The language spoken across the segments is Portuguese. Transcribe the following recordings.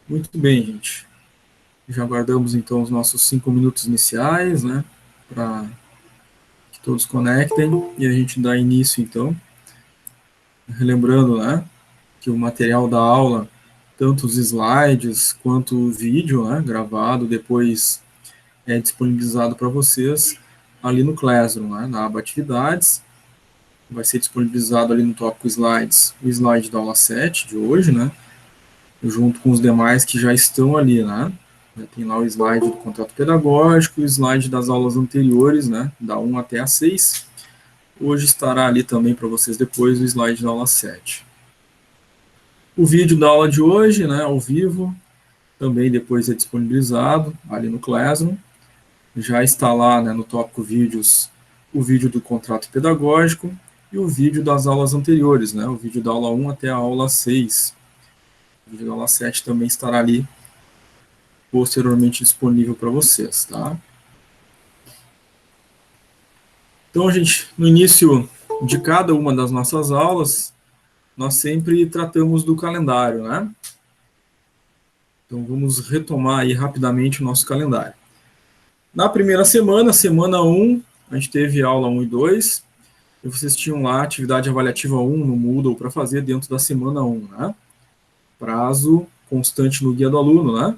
Muito bem, gente. Já aguardamos então os nossos 5 minutos iniciais, né? Para que todos conectem e a gente dá início então. Relembrando, né? Que o material da aula, tanto os slides quanto o vídeo, né? Gravado, depois é disponibilizado para vocês ali no Classroom, né? Na aba Atividades. Vai ser disponibilizado ali no tópico Slides, o slide da aula 7 de hoje, né? Junto com os demais que já estão ali, né? Já tem lá o slide do contrato pedagógico, o slide das aulas anteriores, né? Da 1 até a 6. Hoje estará ali também para vocês depois o slide da aula 7. O vídeo da aula de hoje, né? Ao vivo, também depois é disponibilizado ali no Classroom. Já está lá, né, no tópico vídeos, o vídeo do contrato pedagógico e o vídeo das aulas anteriores, né? O vídeo da aula 1 até a aula 6. O vídeo da aula 7 também estará ali posteriormente disponível para vocês, tá? Então, gente, no início de cada uma das nossas aulas, nós sempre tratamos do calendário, né? Então, vamos retomar aí rapidamente o nosso calendário. Na primeira semana, semana 1, a gente teve aula 1 e 2, e vocês tinham lá atividade avaliativa 1 no Moodle para fazer dentro da semana 1, né? Prazo constante no guia do aluno, né?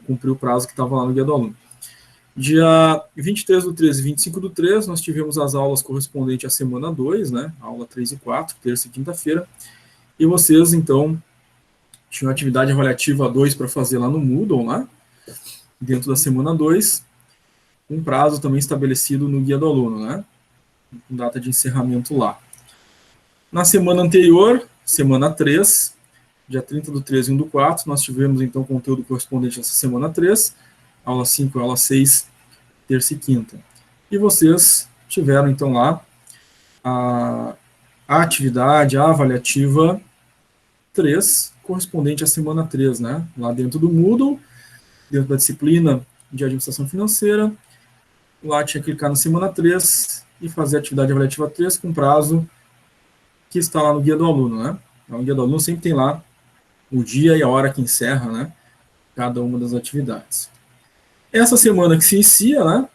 Cumprir o prazo que estava lá no guia do aluno. Dia 23 do 13 e 25 do 3, nós tivemos as aulas correspondentes à semana 2, né? Aula 3 e 4, terça e quinta-feira. E vocês, então, tinham atividade avaliativa 2 para fazer lá no Moodle, né? Dentro da semana 2, um prazo também estabelecido no guia do aluno, né? Com data de encerramento lá. Na semana anterior, semana 3, dia 30 do 13 e 1 do 4, nós tivemos, então, conteúdo correspondente a essa semana 3, aula 5 e aula 6, terça e quinta. E vocês tiveram, então, lá a atividade avaliativa 3, correspondente à semana 3, né? Lá dentro do Moodle, dentro da disciplina de administração financeira, lá tinha que clicar na semana 3 e fazer a atividade avaliativa 3 com prazo que está lá no guia do aluno, né? No guia do aluno sempre tem lá o dia e a hora que encerra, né? Cada uma das atividades. Essa semana que se inicia, né?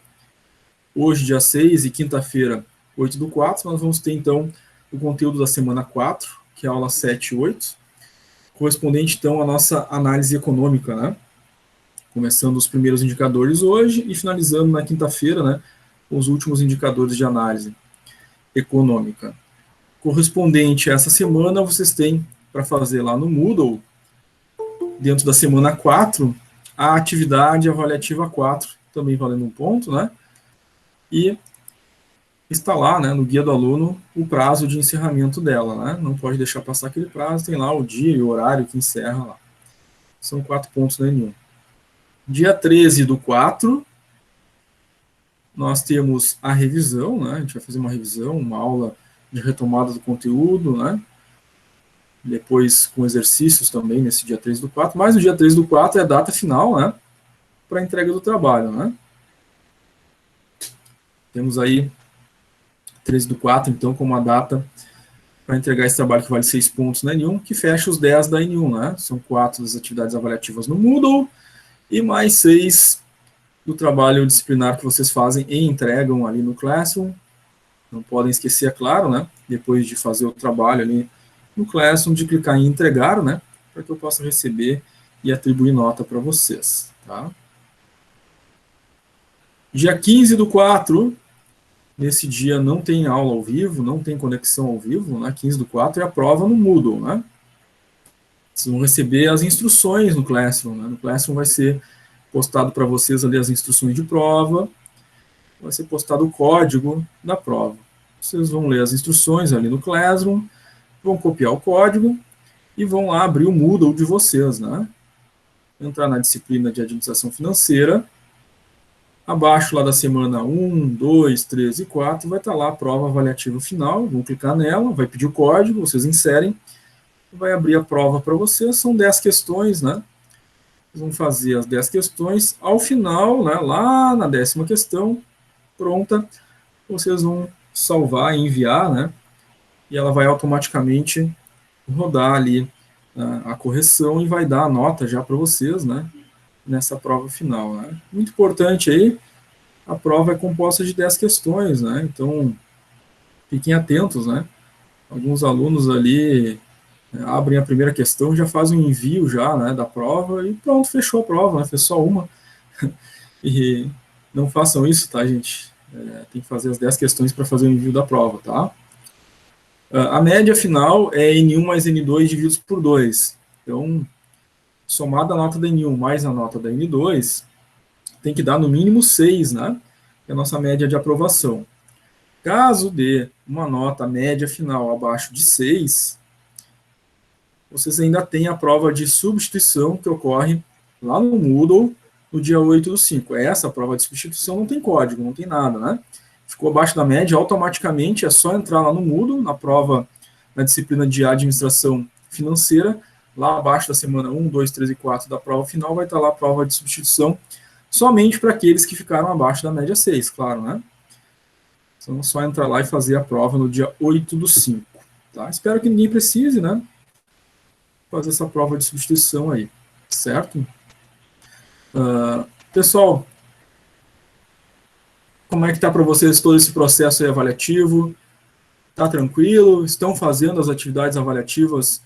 Hoje, dia 6 e quinta-feira, 8 do 4, nós vamos ter, então, o conteúdo da semana 4, que é a aula 7 e 8, correspondente, então, à nossa análise econômica, né? Começando os primeiros indicadores hoje e finalizando na quinta-feira, né? Os últimos indicadores de análise econômica. Correspondente a essa semana, vocês têm para fazer lá no Moodle, dentro da semana 4, a atividade avaliativa 4, também valendo um ponto, né? E está lá, né, no guia do aluno, o prazo de encerramento dela, né? Não pode deixar passar aquele prazo, tem lá o dia e o horário que encerra lá. São 4 pontos na N1. Dia 13 do 4, nós temos a revisão, né? A gente vai fazer uma revisão, uma aula de retomada do conteúdo, né? Depois com exercícios também nesse dia 13 do 4, mas o dia 13 do 4 é a data final, né? Para a entrega do trabalho, né? Temos aí 13 do 4, então, como a data para entregar esse trabalho que vale 6 pontos na N1, que fecha os 10 da N1, né? São 4 das atividades avaliativas no Moodle e mais 6 do trabalho disciplinar que vocês fazem e entregam ali no Classroom. Não podem esquecer, é claro, né? Depois de fazer o trabalho ali no Classroom, de clicar em entregar, né? Para que eu possa receber e atribuir nota para vocês, tá? Dia 15 do 4, nesse dia não tem aula ao vivo, não tem conexão ao vivo, né? 15 do 4 é a prova no Moodle, né? Vocês vão receber as instruções no Classroom, né? No Classroom vai ser postado para vocês ali as instruções de prova, vai ser postado o código da prova. Vocês vão ler as instruções ali no Classroom, vão copiar o código e vão lá abrir o Moodle de vocês, né? Entrar na disciplina de administração financeira, abaixo lá da semana 1, 2, 3 e 4, vai estar lá a prova avaliativa final, vão clicar nela, vai pedir o código, vocês inserem, vai abrir a prova para vocês, são 10 questões, né? Vocês vão fazer as 10 questões, ao final, né, lá na 10ª questão, pronta, vocês vão salvar e enviar, né? E ela vai automaticamente rodar ali a correção e vai dar a nota já para vocês, né, nessa prova final, né. Muito importante aí, a prova é composta de 10 questões, né, então fiquem atentos, né, alguns alunos ali abrem a primeira questão, já fazem um envio já, né, da prova e pronto, fechou a prova, né, fez só uma. E não façam isso, tá, gente? Tem que fazer as 10 questões para fazer o envio da prova, tá? A média final é N1 mais N2 divididos por 2. Então, somada a nota da N1 mais a nota da N2, tem que dar no mínimo 6, né? Que é a nossa média de aprovação. Caso dê uma nota média final abaixo de 6, vocês ainda têm a prova de substituição que ocorre lá no Moodle no dia 8/5. Essa prova de substituição não tem código, não tem nada, né? Ficou abaixo da média, automaticamente é só entrar lá no Moodle, na prova, na disciplina de administração financeira, lá abaixo da semana 1, 2, 3 e 4 da prova final, vai estar lá a prova de substituição, somente para aqueles que ficaram abaixo da média 6, claro, né? Então é só entrar lá e fazer a prova no dia 8/5. Tá? Espero que ninguém precise, né? Fazer essa prova de substituição aí, certo? Pessoal, como é que está para vocês todo esse processo aí avaliativo? Está tranquilo? Estão fazendo as atividades avaliativas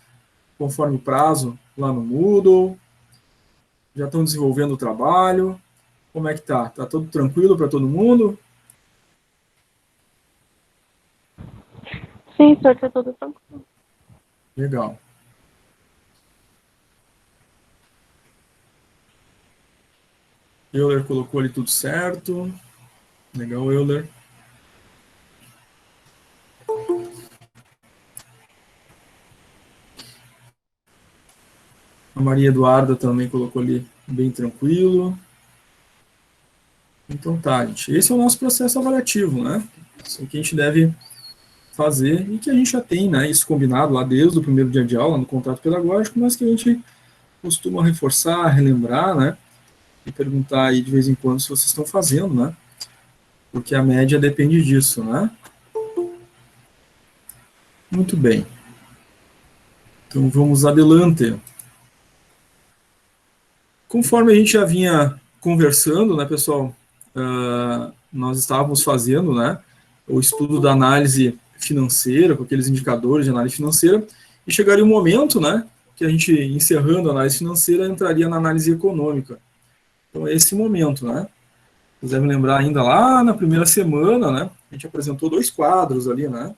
conforme o prazo lá no Moodle? Já estão desenvolvendo o trabalho? Como é que está? Está tudo tranquilo para todo mundo? Sim, senhor, está tudo tranquilo. Legal. Euler colocou ali tudo certo. Legal, Euler. A Maria Eduarda também colocou ali bem tranquilo. Então tá, gente. Esse é o nosso processo avaliativo, né? Isso que a gente deve fazer e que a gente já tem, né? Isso combinado lá desde o primeiro dia de aula, no contrato pedagógico, mas que a gente costuma reforçar, relembrar, né? E perguntar aí de vez em quando se vocês estão fazendo, né? Porque a média depende disso, né? Muito bem. Então vamos adelante. Conforme a gente já vinha conversando, né, pessoal, nós estávamos fazendo, né, o estudo da análise financeira, com aqueles indicadores de análise financeira, e chegaria um momento, né, que a gente, encerrando a análise financeira, entraria na análise econômica. Então, é esse momento, né. Vocês devem lembrar ainda lá na primeira semana, né, a gente apresentou 2 quadros ali, né.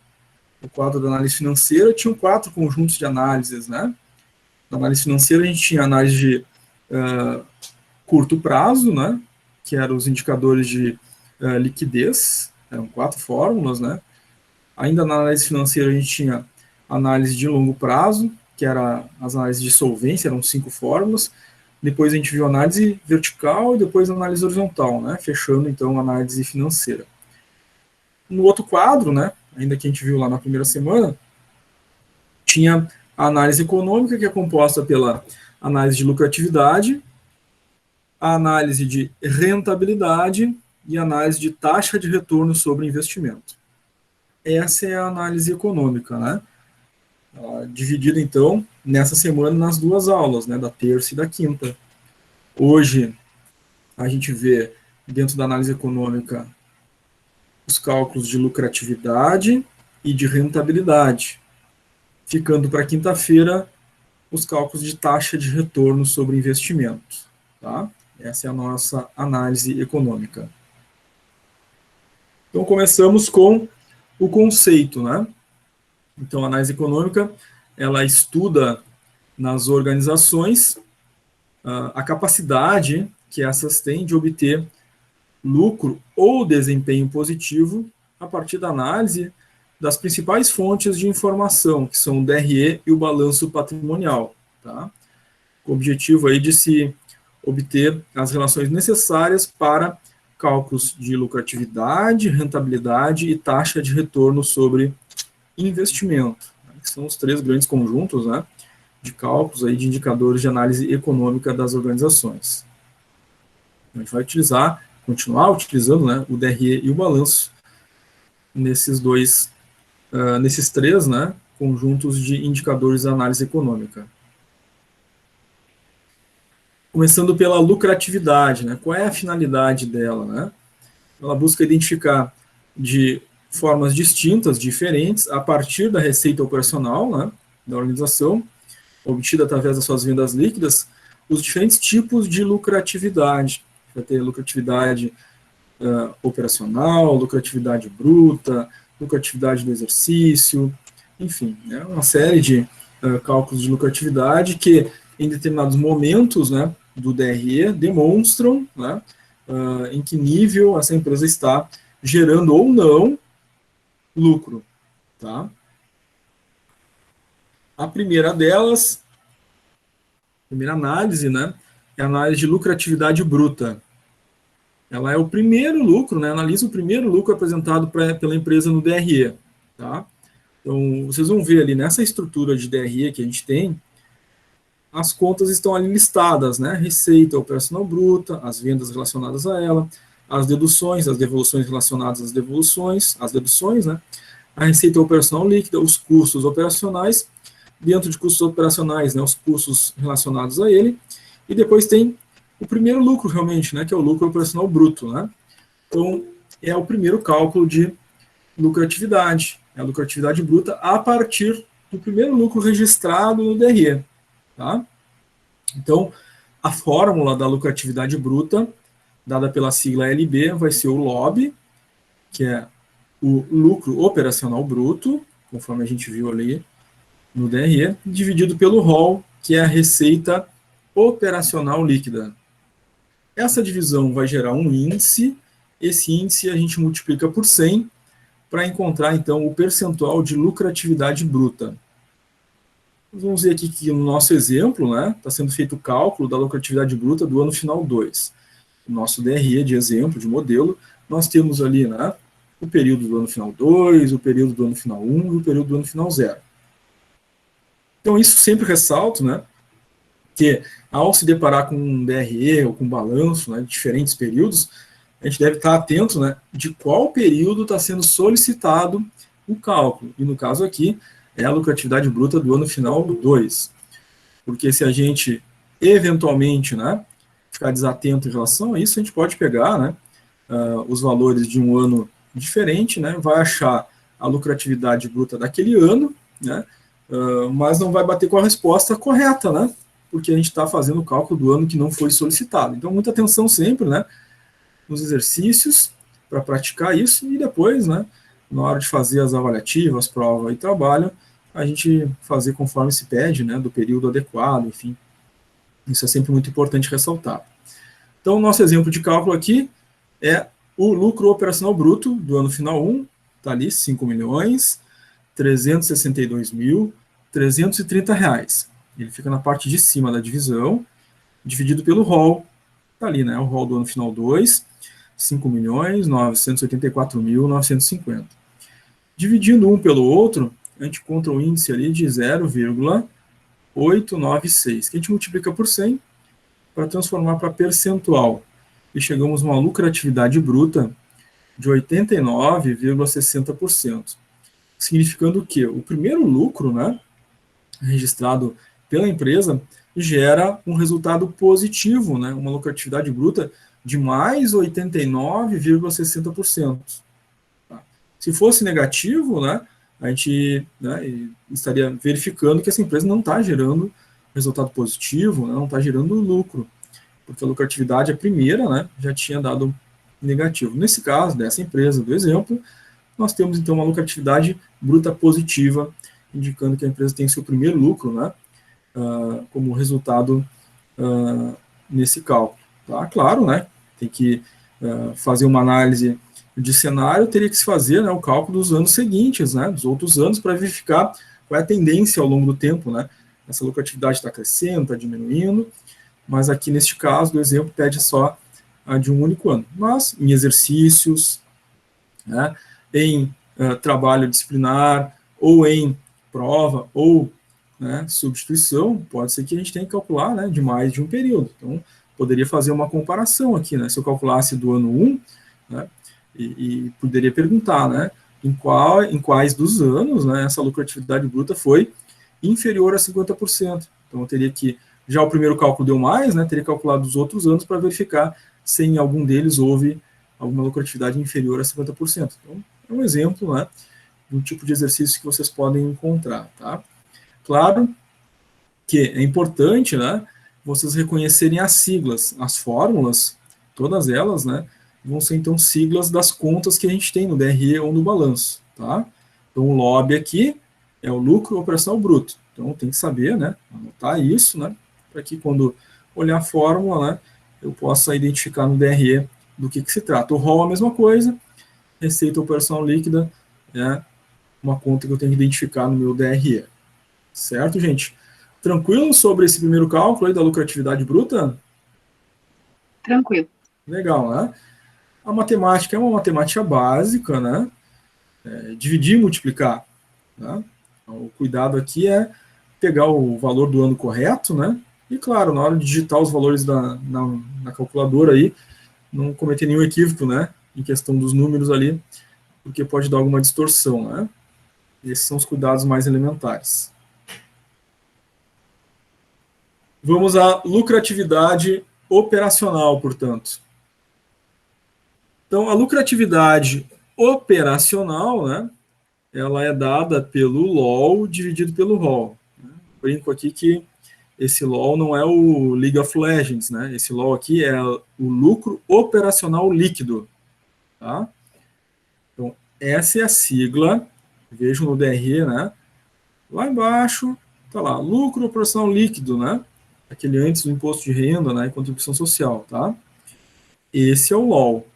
O quadro da análise financeira tinha 4 conjuntos de análises, né. Na análise financeira a gente tinha análise de curto prazo, né, que eram os indicadores de liquidez, eram 4 fórmulas, né. Ainda na análise financeira a gente tinha análise de longo prazo, que era as análises de solvência, eram 5 fórmulas. Depois a gente viu análise vertical e depois análise horizontal, né, fechando então a análise financeira. No outro quadro, né, ainda que a gente viu lá na primeira semana, tinha a análise econômica, que é composta pela análise de lucratividade, a análise de rentabilidade e a análise de taxa de retorno sobre investimento. Essa é a análise econômica, né? Dividida, então, nessa semana nas 2 aulas, né? Da terça e da quinta. Hoje, a gente vê, dentro da análise econômica, os cálculos de lucratividade e de rentabilidade. Ficando para quinta-feira, os cálculos de taxa de retorno sobre investimento, tá? Essa é a nossa análise econômica. Então, começamos com o conceito, né? Então, a análise econômica, ela estuda nas organizações a capacidade que essas têm de obter lucro ou desempenho positivo a partir da análise das principais fontes de informação, que são o DRE e o balanço patrimonial, tá? Com o objetivo aí de se obter as relações necessárias para cálculos de lucratividade, rentabilidade e taxa de retorno sobre investimento, né, que são os 3 grandes conjuntos, né, de cálculos aí de indicadores de análise econômica das organizações. A gente vai continuar utilizando, né, o DRE e o balanço nesses 3, né, conjuntos de indicadores de análise econômica. Começando pela lucratividade, né? Qual é a finalidade dela, né? Ela busca identificar de formas distintas, diferentes, a partir da receita operacional, né, da organização, obtida através das suas vendas líquidas, os diferentes tipos de lucratividade. Vai ter lucratividade operacional, lucratividade bruta, lucratividade do exercício, enfim, né, uma série de cálculos de lucratividade que, em determinados momentos, né, do DRE, demonstram, né, em que nível essa empresa está gerando ou não lucro. Tá? A primeira delas, a primeira análise, né, é a análise de lucratividade bruta. Ela é o primeiro lucro, né, analisa o primeiro lucro apresentado pela empresa no DRE. Tá? Então, vocês vão ver ali nessa estrutura de DRE que a gente tem, as contas estão ali listadas, né? Receita operacional bruta, as vendas relacionadas a ela, as deduções, as devoluções relacionadas às devoluções, as deduções, né? A receita operacional líquida, os custos operacionais, dentro de custos operacionais, né, os custos relacionados a ele, e depois tem o primeiro lucro realmente, né, que é o lucro operacional bruto, né? Então, é o primeiro cálculo de lucratividade, é a lucratividade bruta a partir do primeiro lucro registrado no DRE, tá? Então, a fórmula da lucratividade bruta, dada pela sigla LB, vai ser o LOB, que é o lucro operacional bruto, conforme a gente viu ali no DRE, dividido pelo ROL, que é a receita operacional líquida. Essa divisão vai gerar um índice, esse índice a gente multiplica por 100 para encontrar, então, o percentual de lucratividade bruta. Vamos ver aqui que no nosso exemplo, né, está sendo feito o cálculo da lucratividade bruta do ano final 2. No nosso DRE de exemplo, de modelo, nós temos ali, né, o período do ano final 2, o período do ano final 1 e o período do ano final 0. Então, isso sempre ressalto, né, que ao se deparar com um DRE ou com um balanço, né, de diferentes períodos, a gente deve estar atento, né, de qual período está sendo solicitado o cálculo. E no caso aqui, é a lucratividade bruta do ano final 2. Porque se a gente, eventualmente, né, ficar desatento em relação a isso, a gente pode pegar, né, os valores de um ano diferente, né, vai achar a lucratividade bruta daquele ano, né, mas não vai bater com a resposta correta, né, porque a gente está fazendo o cálculo do ano que não foi solicitado. Então, muita atenção sempre, né, nos exercícios para praticar isso e depois, né, na hora de fazer as avaliativas, prova e trabalho, a gente fazer conforme se pede, né, do período adequado, enfim. Isso é sempre muito importante ressaltar. Então, o nosso exemplo de cálculo aqui é o lucro operacional bruto do ano final 1, está ali, R$5.362.330. Ele fica na parte de cima da divisão, dividido pelo ROL, está ali, né, o ROL do ano final 2, R$5.984.950. Dividindo um pelo outro, a gente encontra o índice ali de 0,896, que a gente multiplica por 100 para transformar para percentual. E chegamos a uma lucratividade bruta de 89,60%. Significando que o primeiro lucro, né, registrado pela empresa, gera um resultado positivo, né, uma lucratividade bruta de mais 89,60%. Se fosse negativo, né, a gente, né, estaria verificando que essa empresa não está gerando resultado positivo, né, não está gerando lucro, porque a lucratividade, a primeira, né, já tinha dado negativo. Nesse caso, dessa empresa, do exemplo, nós temos então uma lucratividade bruta positiva, indicando que a empresa tem seu primeiro lucro, né, como resultado nesse cálculo. Tá? Claro, né, tem que fazer uma análise de cenário, teria que se fazer, né, o cálculo dos anos seguintes, né, dos outros anos, para verificar qual é a tendência ao longo do tempo, né, essa lucratividade está crescendo, está diminuindo, mas aqui neste caso, do exemplo, pede só a de um único ano. Mas em exercícios, né, em trabalho disciplinar, ou em prova, ou, né, substituição, pode ser que a gente tenha que calcular, né, de mais de um período. Então, poderia fazer uma comparação aqui, né, se eu calculasse do ano 1, né, e poderia perguntar, né, em quais dos anos, né, essa lucratividade bruta foi inferior a 50%. Então, eu teria que Já o primeiro cálculo deu mais, né? Teria calculado os outros anos para verificar se em algum deles houve alguma lucratividade inferior a 50%. Então, é um exemplo, né, de um tipo de exercício que vocês podem encontrar, tá? Claro que é importante, né, vocês reconhecerem as siglas, as fórmulas, todas elas, né, vão ser então siglas das contas que a gente tem no DRE ou no balanço, tá? Então o LOB aqui é o lucro operacional bruto. Então tem que saber, né, anotar isso, né, para que quando olhar a fórmula, né, eu possa identificar no DRE do que se trata. O ROL é a mesma coisa, receita operacional líquida é uma conta que eu tenho que identificar no meu DRE. Certo, gente? Tranquilo sobre esse primeiro cálculo aí da lucratividade bruta? Tranquilo. Legal, né? A matemática é uma matemática básica, né? Dividir e multiplicar. Né? O cuidado aqui é pegar o valor do ano correto, né? E, claro, na hora de digitar os valores na calculadora aí, não cometer nenhum equívoco, né? Em questão dos números ali, porque pode dar alguma distorção, né? Esses são os cuidados mais elementares. Vamos à lucratividade operacional, portanto. Então, a lucratividade operacional, né, ela é dada pelo LOL dividido pelo ROL. Brinco aqui que esse LOL não é o League of Legends, né? Esse LOL aqui é o lucro operacional líquido, tá? Então, essa é a sigla, vejam no DRE, né? Lá embaixo, tá lá, lucro operacional líquido, né? Aquele antes do imposto de renda, né, e contribuição social, tá? Esse é o LOL,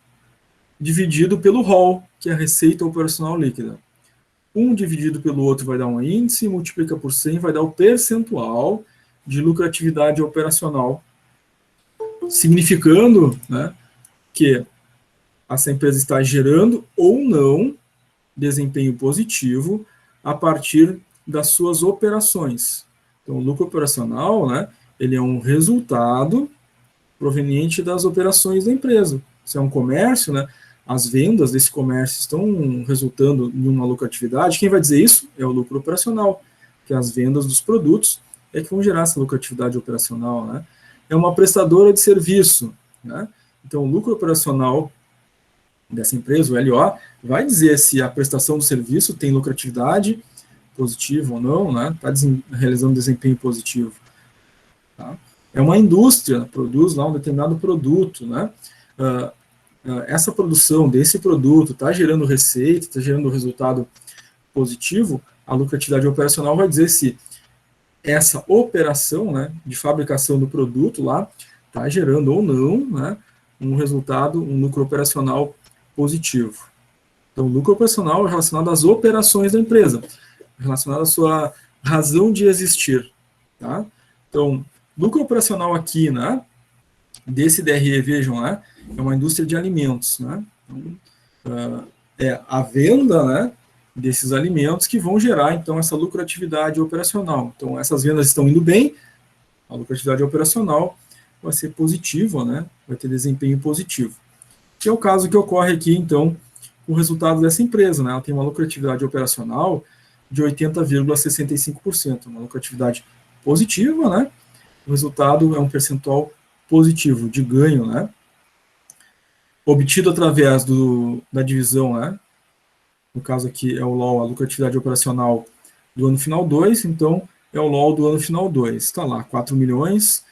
dividido pelo ROL, que é a receita operacional líquida. Um dividido pelo outro vai dar um índice, multiplica por 100, vai dar o percentual de lucratividade operacional, significando, né, que essa empresa está gerando ou não desempenho positivo a partir das suas operações. Então, o lucro operacional, né, ele é um resultado proveniente das operações da empresa. Se é um comércio, né, as vendas desse comércio estão resultando em uma lucratividade. Quem vai dizer isso é o lucro operacional, que as vendas dos produtos é que vão gerar essa lucratividade operacional, né? É uma prestadora de serviço, né? Então, o lucro operacional dessa empresa, o LO, vai dizer se a prestação do serviço tem lucratividade positiva ou não, né? Está realizando desempenho positivo. Tá? É uma indústria, produz lá um determinado produto, né? Essa produção desse produto está gerando receita, está gerando resultado positivo, a lucratividade operacional vai dizer se essa operação, né, de fabricação do produto lá está gerando ou não, né, um resultado, um lucro operacional positivo. Então, o lucro operacional é relacionado às operações da empresa, relacionado à sua razão de existir. Tá? Então, lucro operacional aqui, né, desse DRE, vejam, né, é uma indústria de alimentos. Né? Então, é a venda, né, desses alimentos que vão gerar, então, essa lucratividade operacional. Então, essas vendas estão indo bem, a lucratividade operacional vai ser positiva, né, vai ter desempenho positivo. Que é o caso que ocorre aqui, então, com o resultado dessa empresa. Né? Ela tem uma lucratividade operacional de 80,65%, uma lucratividade positiva, né? O resultado é um percentual positivo de ganho, né? Obtido através da divisão, né? No caso aqui é o LOL, a lucratividade operacional do ano final 2, então é o LOL do ano final 2. Está lá, 4 milhões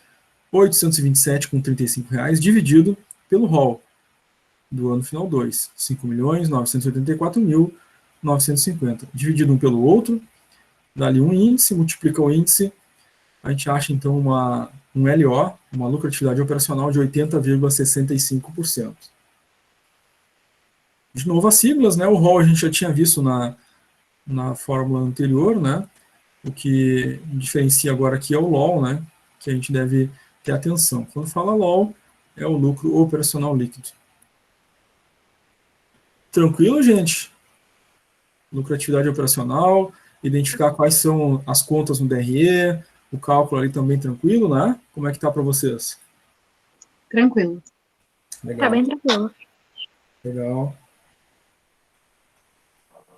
827,35 reais dividido pelo ROL do ano final 2, 5.984.950. Dividido um pelo outro, dá ali um índice, multiplica o índice, a gente acha então um LO, uma lucratividade operacional de 80,65%. De novo, as siglas, né? O ROL a gente já tinha visto na fórmula anterior, né? O que diferencia agora aqui é o LOL, né? Que a gente deve ter atenção. Quando fala LOL, é o lucro operacional líquido. Tranquilo, gente? Lucratividade operacional, identificar quais são as contas no DRE, o cálculo ali também tranquilo, né? Como é que tá para vocês? Tranquilo. Tá Legal, bem tranquilo. legal,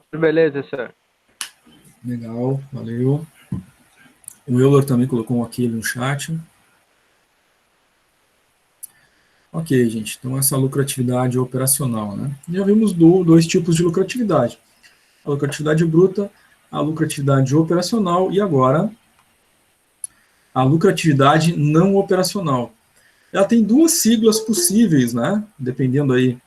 Beleza, senhor. legal, valeu. O Euler também colocou um ok no chat. Ok, gente, então essa lucratividade operacional, né? Já vimos dois tipos de lucratividade. A lucratividade bruta, a lucratividade operacional e agora a lucratividade não operacional. Ela tem duas siglas possíveis, né? Dependendo aí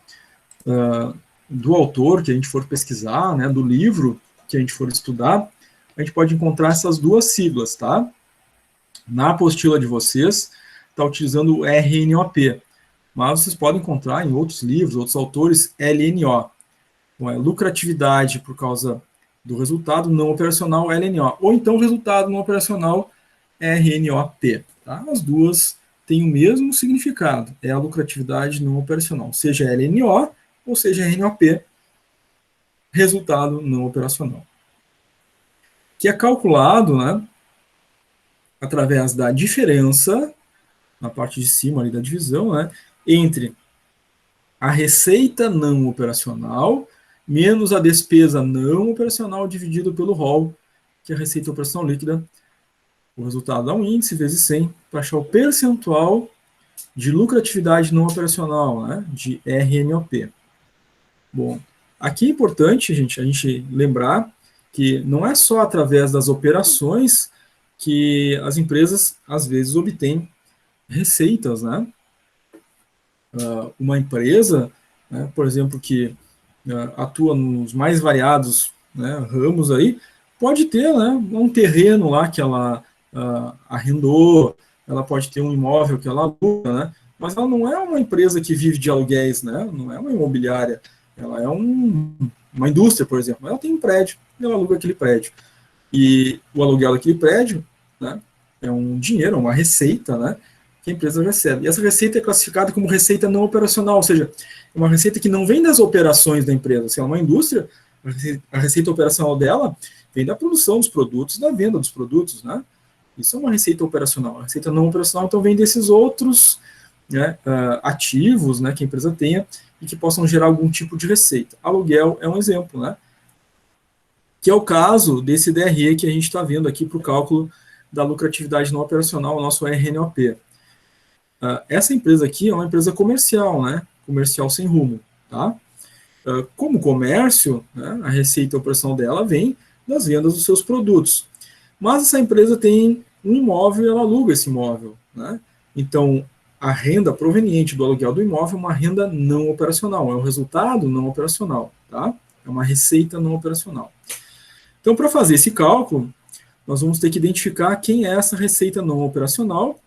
do autor que a gente for pesquisar, né? Do livro que a gente for estudar, a gente pode encontrar essas duas siglas, tá? Na apostila de vocês, está utilizando o RNOP, mas vocês podem encontrar em outros livros, outros autores, LNO. Então, é lucratividade por causa do resultado não operacional, LNO. Ou então resultado não operacional, RNOP. Tá? As duas têm o mesmo significado. É a lucratividade não operacional, seja LNO ou seja RNOP, resultado não operacional. Que é calculado, né, através da diferença, na parte de cima ali da divisão, né, entre a receita não operacional menos a despesa não operacional dividido pelo ROL, que é a receita operacional líquida. O resultado dá um índice vezes 100 para achar o percentual de lucratividade não operacional, né, de RNOP. Bom, aqui é importante, gente, a gente lembrar que não é só através das operações que as empresas, às vezes, obtêm receitas, né? Uma empresa, né, por exemplo, que atua nos mais variados, né, ramos aí, pode ter, né, um terreno lá que ela arrendou, ela pode ter um imóvel que ela aluga, né, mas ela não é uma empresa que vive de aluguéis, né, não é uma imobiliária, ela é uma indústria, por exemplo, ela tem um prédio, ela aluga aquele prédio, e o aluguel daquele prédio, né, é um dinheiro, uma receita, né, que a empresa recebe. E essa receita é classificada como receita não operacional, ou seja, é uma receita que não vem das operações da empresa. Se é uma indústria, a receita operacional dela vem da produção dos produtos, da venda dos produtos, né? Isso é uma receita operacional. A receita não operacional, então, vem desses outros, né, ativos, né, que a empresa tenha e que possam gerar algum tipo de receita. Aluguel é um exemplo, né? Que é o caso desse DRE que a gente está vendo aqui para o cálculo da lucratividade não operacional, o nosso RNOP. Essa empresa aqui é uma empresa comercial, né? Comercial sem rumo, tá? Como comércio, né, a receita operacional dela vem das vendas dos seus produtos. Mas essa empresa tem um imóvel e ela aluga esse imóvel, né? Então, a renda proveniente do aluguel do imóvel é uma renda não operacional, é um resultado não operacional, tá? É uma receita não operacional. Então, para fazer esse cálculo, nós vamos ter que identificar quem é essa receita não operacional.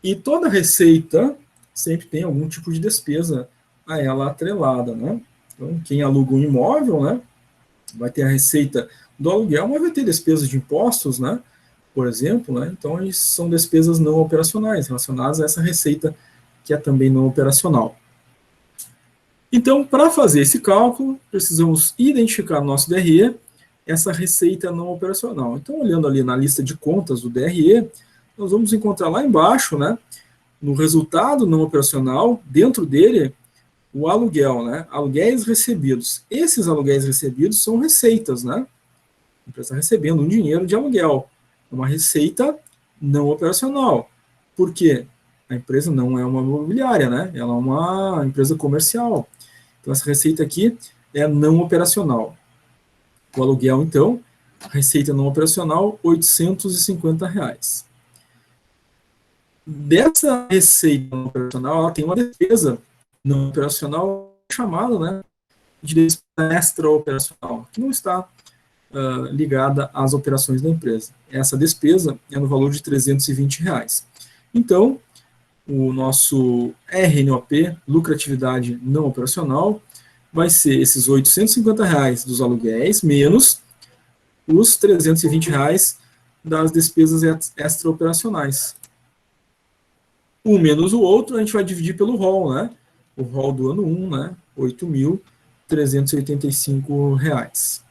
E toda receita sempre tem algum tipo de despesa a ela atrelada, né? Então, quem aluga um imóvel, né, vai ter a receita do aluguel, mas vai ter despesas de impostos, né, por exemplo, né? Então, isso são despesas não operacionais relacionadas a essa receita que é também não operacional. Então, para fazer esse cálculo, precisamos identificar no nosso DRE essa receita não operacional. Então, olhando ali na lista de contas do DRE, nós vamos encontrar lá embaixo, né, no resultado não operacional, dentro dele, o aluguel, né, aluguéis recebidos. Esses aluguéis recebidos são receitas, né? A empresa está recebendo um dinheiro de aluguel. É uma receita não operacional. Por quê? A empresa não é uma imobiliária, né? Ela é uma empresa comercial. Então, essa receita aqui é não operacional. O aluguel, então, receita não operacional, R$ 850. Dessa receita não operacional, ela tem uma despesa não operacional chamada, né, de despesa extra-operacional, que não está ligada às operações da empresa. Essa despesa é no valor de R$ 320. Então, o nosso RNOP, lucratividade não operacional, vai ser esses R$ 850 dos aluguéis, menos os R$ 320 das despesas extra-operacionais. Um menos o outro, a gente vai dividir pelo ROL, né? O ROL do ano 1, né? R$ 8.385.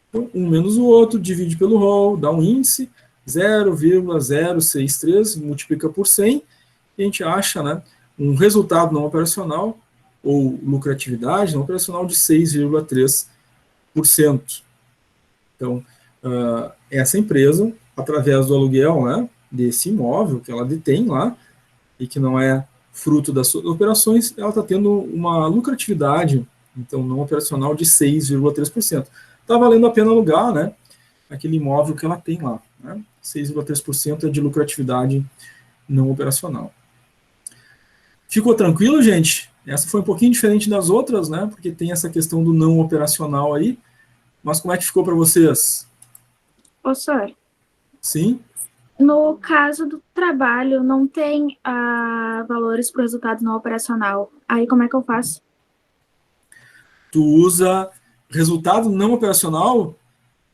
Então, um menos o outro, divide pelo ROL, dá um índice, 0,063, multiplica por 100, e a gente acha, né, um resultado não operacional, ou lucratividade não operacional, de 6,3%. Então, essa empresa através do aluguel, né, desse imóvel que ela detém lá, e que não é fruto das suas operações, ela está tendo uma lucratividade, então, não operacional de 6,3%. Está valendo a pena alugar, né, aquele imóvel que ela tem lá, né? 6,3% é de lucratividade não operacional. Ficou tranquilo, gente? Essa foi um pouquinho diferente das outras, né? Porque tem essa questão do não operacional aí. Mas como é que ficou para vocês? Ô, senhor, Sim? no caso do trabalho, não tem valores para o resultado não operacional. Aí, como é que eu faço? Tu usa resultado não operacional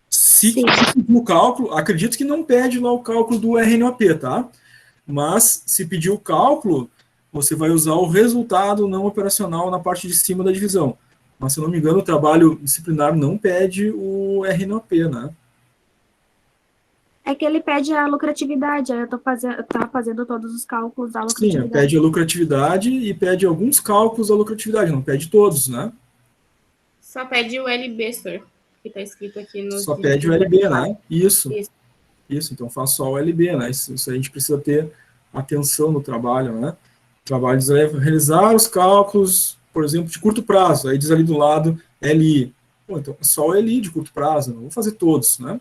se Sim. o cálculo, acredito que não pede lá o cálculo do RNOP, tá? Mas se pedir o cálculo, você vai usar o resultado não operacional na parte de cima da divisão. Mas, se eu não me engano, o trabalho disciplinar não pede o RNOP, né? É que ele pede a lucratividade, aí eu tô fazendo todos os cálculos da Sim, lucratividade. pede a lucratividade e pede alguns cálculos da lucratividade, não pede todos, né? Só pede o LB, senhor, que está escrito aqui no... Só pede o LB, né? Isso. Isso. Isso, então faz só o LB, né? Isso a gente precisa ter atenção no trabalho, né? O trabalho diz realizar os cálculos, por exemplo, de curto prazo, aí diz ali do lado LI. Pô, então é só o LI de curto prazo, não vou fazer todos, né?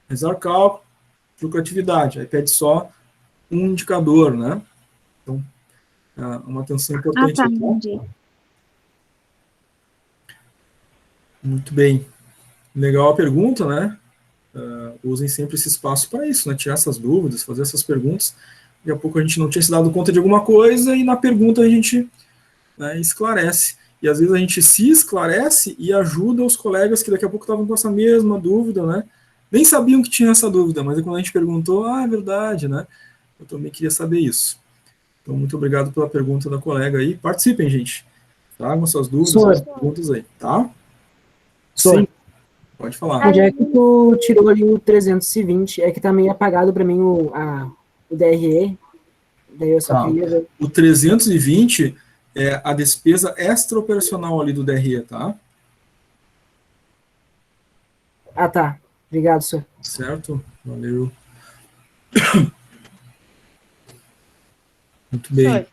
Realizar cálculo, lucratividade, aí pede só um indicador, né? Então, é uma atenção importante. Tá, Aqui. entendi. Muito bem. Legal a pergunta, né? Usem sempre esse espaço para isso, né? Tirar essas dúvidas, fazer essas perguntas. Daqui a pouco a gente não tinha se dado conta de alguma coisa e na pergunta a gente, né, esclarece. E às vezes a gente se esclarece e ajuda os colegas que daqui a pouco estavam com essa mesma dúvida, né? Nem sabiam que tinha essa dúvida, mas quando a gente perguntou, é verdade, né? Eu também queria saber isso. Então, muito obrigado pela pergunta da colega aí. Participem, gente. Tragam suas dúvidas, suas perguntas aí, tá? Sim. Pode falar. Onde é que tu tirou ali o 320? É que tá meio apagado para mim o DRE. Daí eu só queria ver. O 320 é a despesa extra-operacional ali do DRE, tá? Ah, tá. Obrigado, senhor. Certo? Valeu. Muito bem. Senhor,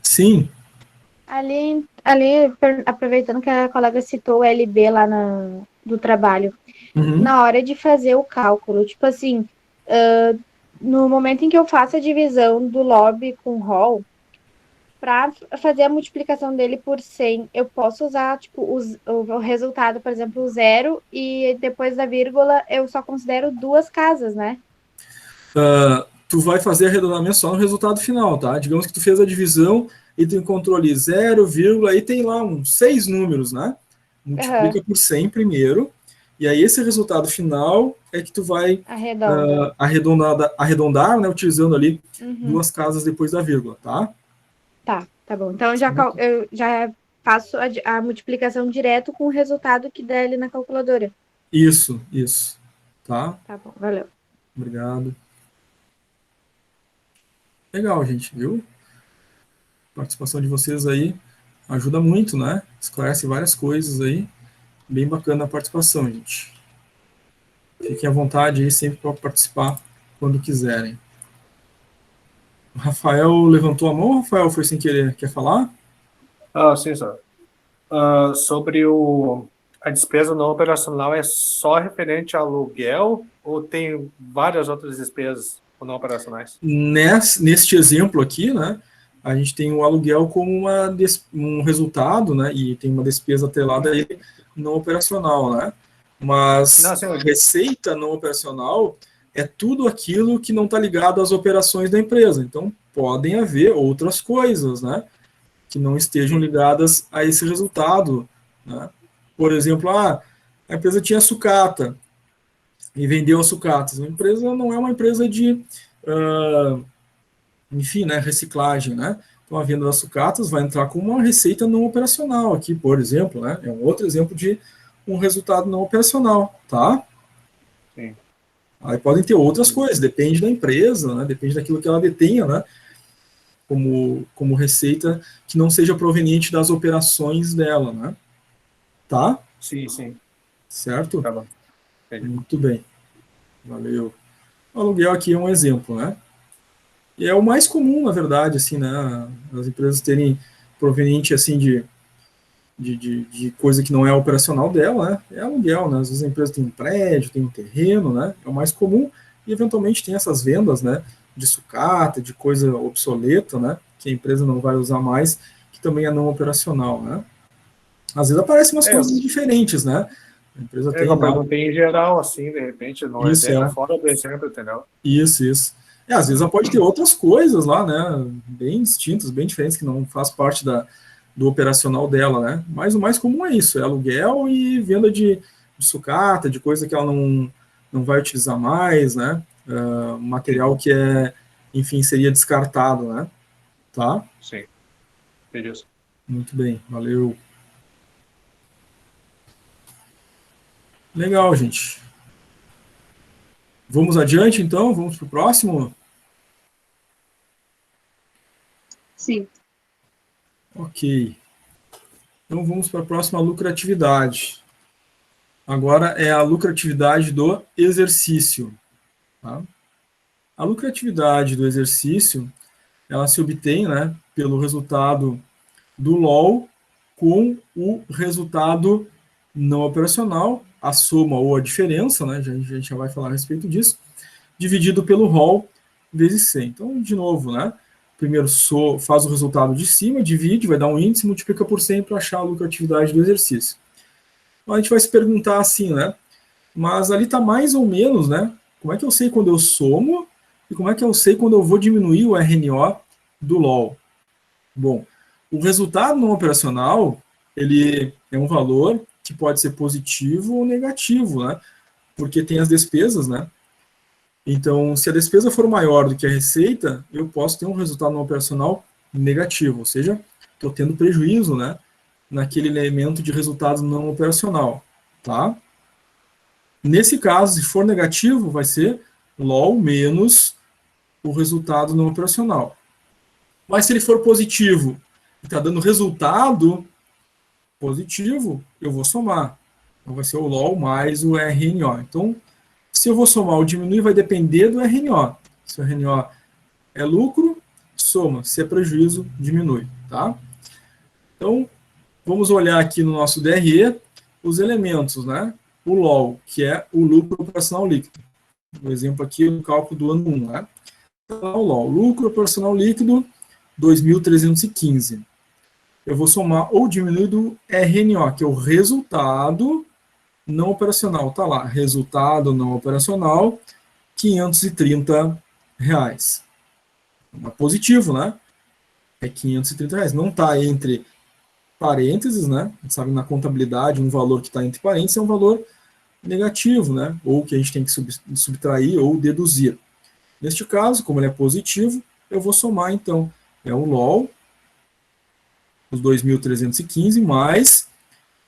Sim. ali, aproveitando que a colega citou o LB lá do trabalho, Uhum. na hora de fazer o cálculo, tipo assim, no momento em que eu faço a divisão do lobby com hall, para fazer a multiplicação dele por 100, eu posso usar tipo o resultado, por exemplo, o 0, e depois da vírgula eu só considero duas casas, né? Tu vai fazer arredondamento só no resultado final, tá? Digamos que tu fez a divisão e tu encontrou ali 0, aí tem lá uns 6 números, né? Multiplica por 100 primeiro, e aí esse resultado final é que tu vai arredondar, né? Utilizando ali duas casas depois da vírgula, tá? Tá bom. Então eu já faço a multiplicação direto com o resultado que der ali na calculadora. Isso. Tá? Tá bom, valeu. Obrigado. Legal, gente, viu? A participação de vocês aí ajuda muito, né? Esclarece várias coisas aí. Bem bacana a participação, gente. Fiquem à vontade aí sempre para participar quando quiserem. O Rafael levantou a mão, Rafael, foi sem querer. Quer falar? Sim, senhor. Sobre a despesa não operacional, é só referente ao aluguel ou tem várias outras despesas não operacionais? Neste exemplo aqui, né, a gente tem o aluguel como um resultado, né, e tem uma despesa atrelada a ele não operacional, né? Mas a receita não operacional é tudo aquilo que não está ligado às operações da empresa. Então, podem haver outras coisas, né, que não estejam ligadas a esse resultado, né? Por exemplo, a empresa tinha sucata e vendeu as sucatas. A empresa não é uma empresa de, enfim, né, reciclagem, né? Então, a venda das sucatas vai entrar como uma receita não operacional aqui, por exemplo, né? É um outro exemplo de um resultado não operacional, tá? Sim. Aí podem ter outras coisas, depende da empresa, né? Depende daquilo que ela detenha, né? Como receita que não seja proveniente das operações dela, né? Tá? Sim. Certo? Tá bom. Entendi. Muito bem. Valeu. O aluguel aqui é um exemplo, né? E é o mais comum, na verdade, assim, né? As empresas terem proveniente, assim, de coisa que não é operacional dela, né? É aluguel, né? Às vezes a empresa tem um prédio, tem um terreno, né? É o mais comum. E, eventualmente, tem essas vendas, né? De sucata, de coisa obsoleta, né? Que a empresa não vai usar mais, que também é não operacional, né? Às vezes aparecem umas coisas diferentes, né? A empresa tem Eu lá... perguntei em geral, assim, de repente, no Isso, exemplo, fora do exemplo, entendeu? Isso. Às vezes ela pode ter outras coisas lá, né? Bem distintas, bem diferentes, que não faz parte do operacional dela, né? Mas o mais comum é isso, é aluguel e venda de sucata, de coisa que ela não vai utilizar mais, né? Material que enfim, seria descartado, né? Tá? Sim, entendi. Muito bem, valeu. Legal, gente. Vamos adiante, então? Vamos para o próximo? Sim. Ok. Então, vamos para a próxima lucratividade. Agora é a lucratividade do exercício. Tá? A lucratividade do exercício, ela se obtém, né, pelo resultado do LOL com o resultado não operacional, a soma ou a diferença, né, a gente já vai falar a respeito disso, dividido pelo ROL vezes 100. Então, de novo, né, primeiro faz o resultado de cima, divide, vai dar um índice, multiplica por 100 para achar a lucratividade do exercício. Então, a gente vai se perguntar assim, né, mas ali está mais ou menos, né, como é que eu sei quando eu somo e como é que eu sei quando eu vou diminuir o RNO do LOL? Bom, o resultado não operacional, ele é um valor que pode ser positivo ou negativo, né? Porque tem as despesas, né? Então, se a despesa for maior do que a receita, eu posso ter um resultado não operacional negativo, ou seja, estou tendo prejuízo, né? Naquele elemento de resultado não operacional, tá? Nesse caso, se for negativo, vai ser LOL menos o resultado não operacional. Mas se ele for positivo e está dando resultado positivo, eu vou somar. Então vai ser o LOL mais o RNO. Então, se eu vou somar ou diminuir, vai depender do RNO. Se o RNO é lucro, soma. Se é prejuízo, diminui. Tá? Então, vamos olhar aqui no nosso DRE os elementos, né? O LOL, que é o lucro operacional líquido. O exemplo aqui é o cálculo do ano 1. Né? Então, o LOL, lucro operacional líquido, 2.315. Eu vou somar ou diminuir do RNO, que é o resultado não operacional. Está lá, resultado não operacional, R$530. É positivo, né? É R$530. Não está entre parênteses, né? A gente sabe na contabilidade um valor que está entre parênteses é um valor negativo, né? Ou que a gente tem que subtrair ou deduzir. Neste caso, como ele é positivo, eu vou somar, então, é o LOL, os 2.315, mais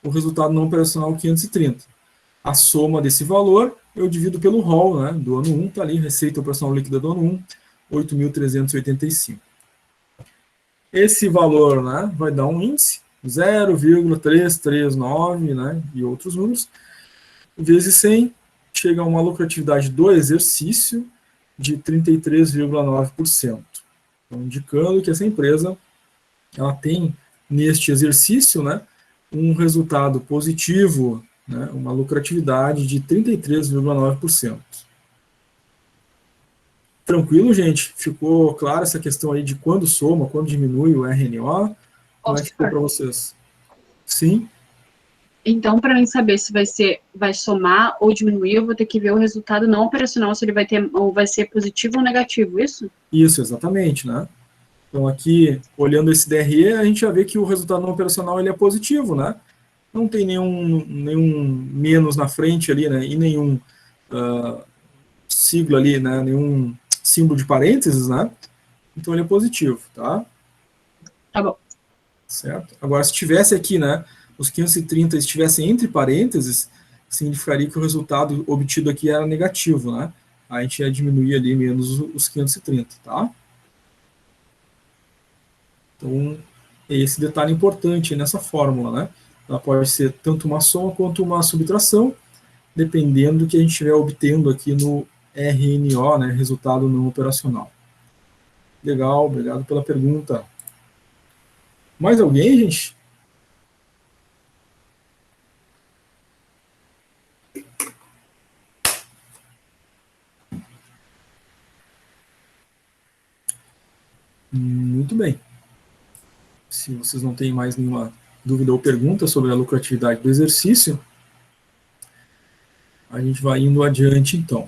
o resultado não operacional 530. A soma desse valor, eu divido pelo ROL, né, do ano 1, está ali, receita operacional líquida do ano 1, 8.385. Esse valor, né, vai dar um índice, 0,339, né, e outros números, vezes 100, chega a uma lucratividade do exercício de 33,9%. Então, indicando que essa empresa ela tem, neste exercício, né, um resultado positivo, né, uma lucratividade de 33,9%. Tranquilo, gente? Ficou clara essa questão aí de quando soma, quando diminui o RNO? Como é que ficou para vocês? Sim? Então, para mim saber se vai somar ou diminuir, eu vou ter que ver o resultado não operacional, se ele vai ser positivo ou negativo, isso? Isso, exatamente, né? Então, aqui, olhando esse DRE, a gente já vê que o resultado não operacional ele é positivo, né? Não tem nenhum menos na frente ali, né? E nenhum sigla ali, né? Nenhum símbolo de parênteses, né? Então, ele é positivo, tá? Tá bom. Certo? Agora, se tivesse aqui, né? Os 530 estivessem entre parênteses, significaria que o resultado obtido aqui era negativo, né? A gente ia diminuir ali menos os 530, tá? Então, esse detalhe importante nessa fórmula, né? Ela pode ser tanto uma soma quanto uma subtração, dependendo do que a gente estiver obtendo aqui RNO, né, resultado não operacional. Legal, obrigado pela pergunta. Mais alguém, gente? Muito bem. Se vocês não têm mais nenhuma dúvida ou pergunta sobre a lucratividade do exercício, a gente vai indo adiante, então.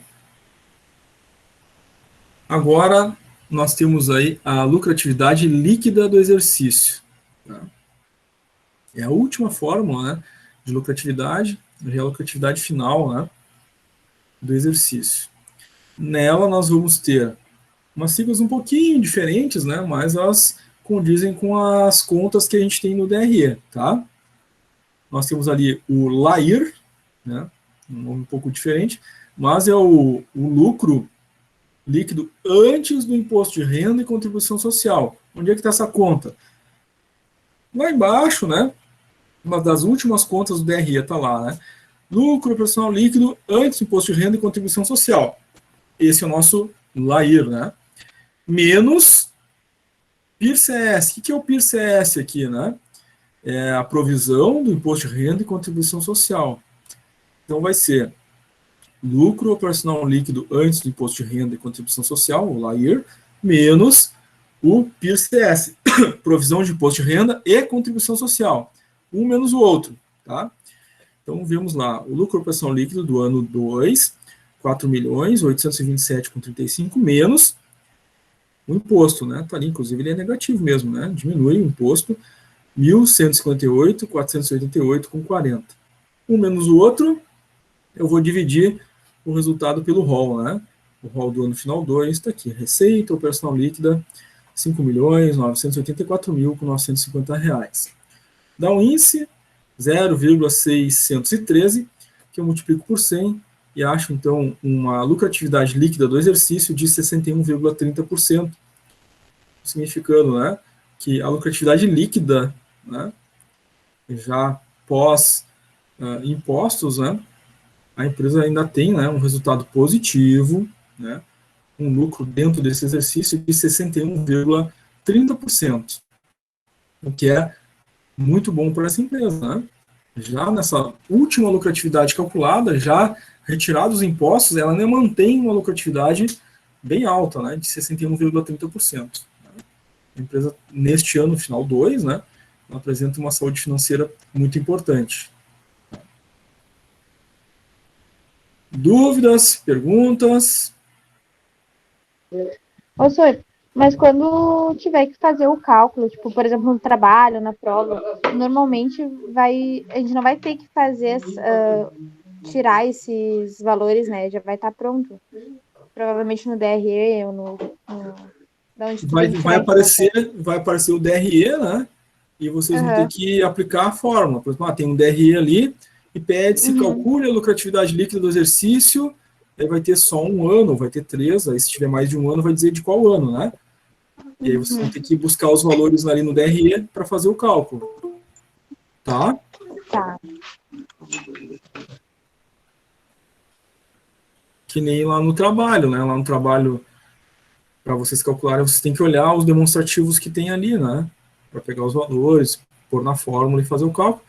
Agora, nós temos aí a lucratividade líquida do exercício. Tá? É a última fórmula, né, de lucratividade, é a lucratividade final, né, do exercício. Nela, nós vamos ter umas siglas um pouquinho diferentes, né, mas elas condizem com as contas que a gente tem no DRE, tá? Nós temos ali o LAIR, né, um nome um pouco diferente, mas é o lucro líquido antes do imposto de renda e contribuição social. Onde é que está essa conta? Lá embaixo, né, uma das últimas contas do DRE está lá, né? Lucro operacional líquido antes do imposto de renda e contribuição social. Esse é o nosso LAIR, né? Menos PIR-CS. O que é o PIR-CS aqui, né? É a provisão do imposto de renda e contribuição social. Então vai ser lucro operacional líquido antes do imposto de renda e contribuição social, o LAIR, menos o PIR-CS, provisão de imposto de renda e contribuição social. Um menos o outro, tá? Então, vemos lá, o lucro operacional líquido do ano 2, 4.827,35, menos o imposto, né? Tá ali, inclusive, ele é negativo mesmo, né? Diminui o imposto, 1.158,488,40. Um menos o outro, eu vou dividir o resultado pelo ROL, né? O ROL do ano final 2 está aqui, receita operacional líquida, 5.984.950 reais. Dá um índice 0,613, que eu multiplico por 100 e acho, então, uma lucratividade líquida do exercício de 61,30%, significando, né, que a lucratividade líquida, né, já pós impostos, né, a empresa ainda tem, né, um resultado positivo, né, um lucro dentro desse exercício de 61,30%, o que é muito bom para essa empresa, né? Já nessa última lucratividade calculada, já retirados os impostos, ela ainda mantém uma lucratividade bem alta, né, de 61,30%. A empresa, neste ano, final 2, né, ela apresenta uma saúde financeira muito importante. Dúvidas, perguntas? Ô, senhor, mas quando tiver que fazer o cálculo, tipo, por exemplo, no trabalho, na prova, normalmente a gente não vai ter que fazer, tirar esses valores, né? Já vai estar pronto. Provavelmente no DRE ou da onde tu tem que Vai tirar aparecer o DRE, né? E vocês vão ter que aplicar a fórmula. Por exemplo, tem um DRE ali e pede-se calcule a lucratividade líquida do exercício, aí vai ter só um ano, vai ter 3, aí se tiver mais de um ano vai dizer de qual ano, né? E aí vocês vão ter que buscar os valores ali no DRE para fazer o cálculo. Tá? Tá. Que nem lá no trabalho, né? Lá no trabalho, para vocês calcularem, vocês têm que olhar os demonstrativos que tem ali, né? Para pegar os valores, pôr na fórmula e fazer o cálculo.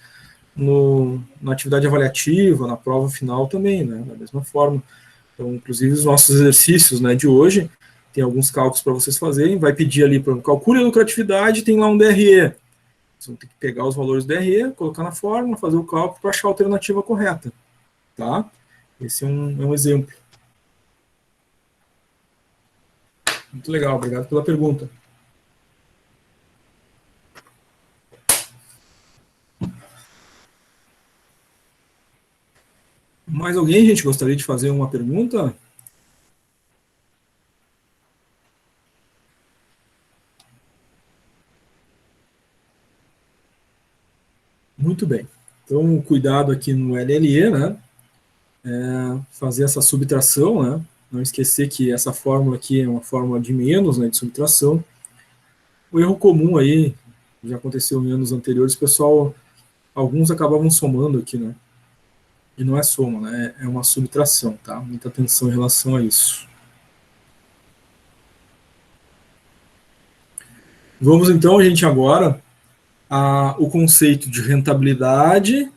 Na atividade avaliativa, na prova final também, né? Da mesma forma. Então, inclusive, os nossos exercícios, né, de hoje, tem alguns cálculos para vocês fazerem, vai pedir ali, para calcule a lucratividade, tem lá um DRE. Vocês vão ter que pegar os valores do DRE, colocar na fórmula, fazer o cálculo para achar a alternativa correta. Tá? Esse é um exemplo. Muito legal, obrigado pela pergunta. Mais alguém, gente, gostaria de fazer uma pergunta? Muito bem. Então, cuidado aqui no LLE, né? Fazer essa subtração, né? Não esquecer que essa fórmula aqui é uma fórmula de menos, né, de subtração. O erro comum aí, já aconteceu em anos anteriores, pessoal, alguns acabavam somando aqui, né? E não é soma, né? É uma subtração, tá? Muita atenção em relação a isso. Vamos então, gente, agora o conceito de rentabilidade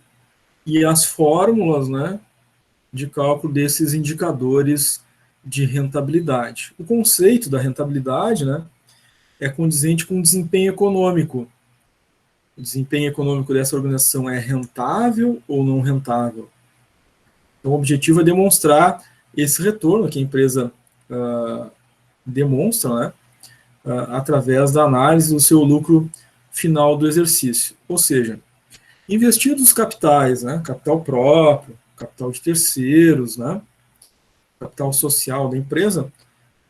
e as fórmulas, né, de cálculo desses indicadores de rentabilidade. O conceito da rentabilidade, né, é condizente com o desempenho econômico. O desempenho econômico dessa organização é rentável ou não rentável? Então, o objetivo é demonstrar esse retorno que a empresa demonstra, né, através da análise do seu lucro final do exercício. Ou seja, investidos capitais, né, capital próprio, capital de terceiros, né, capital social da empresa,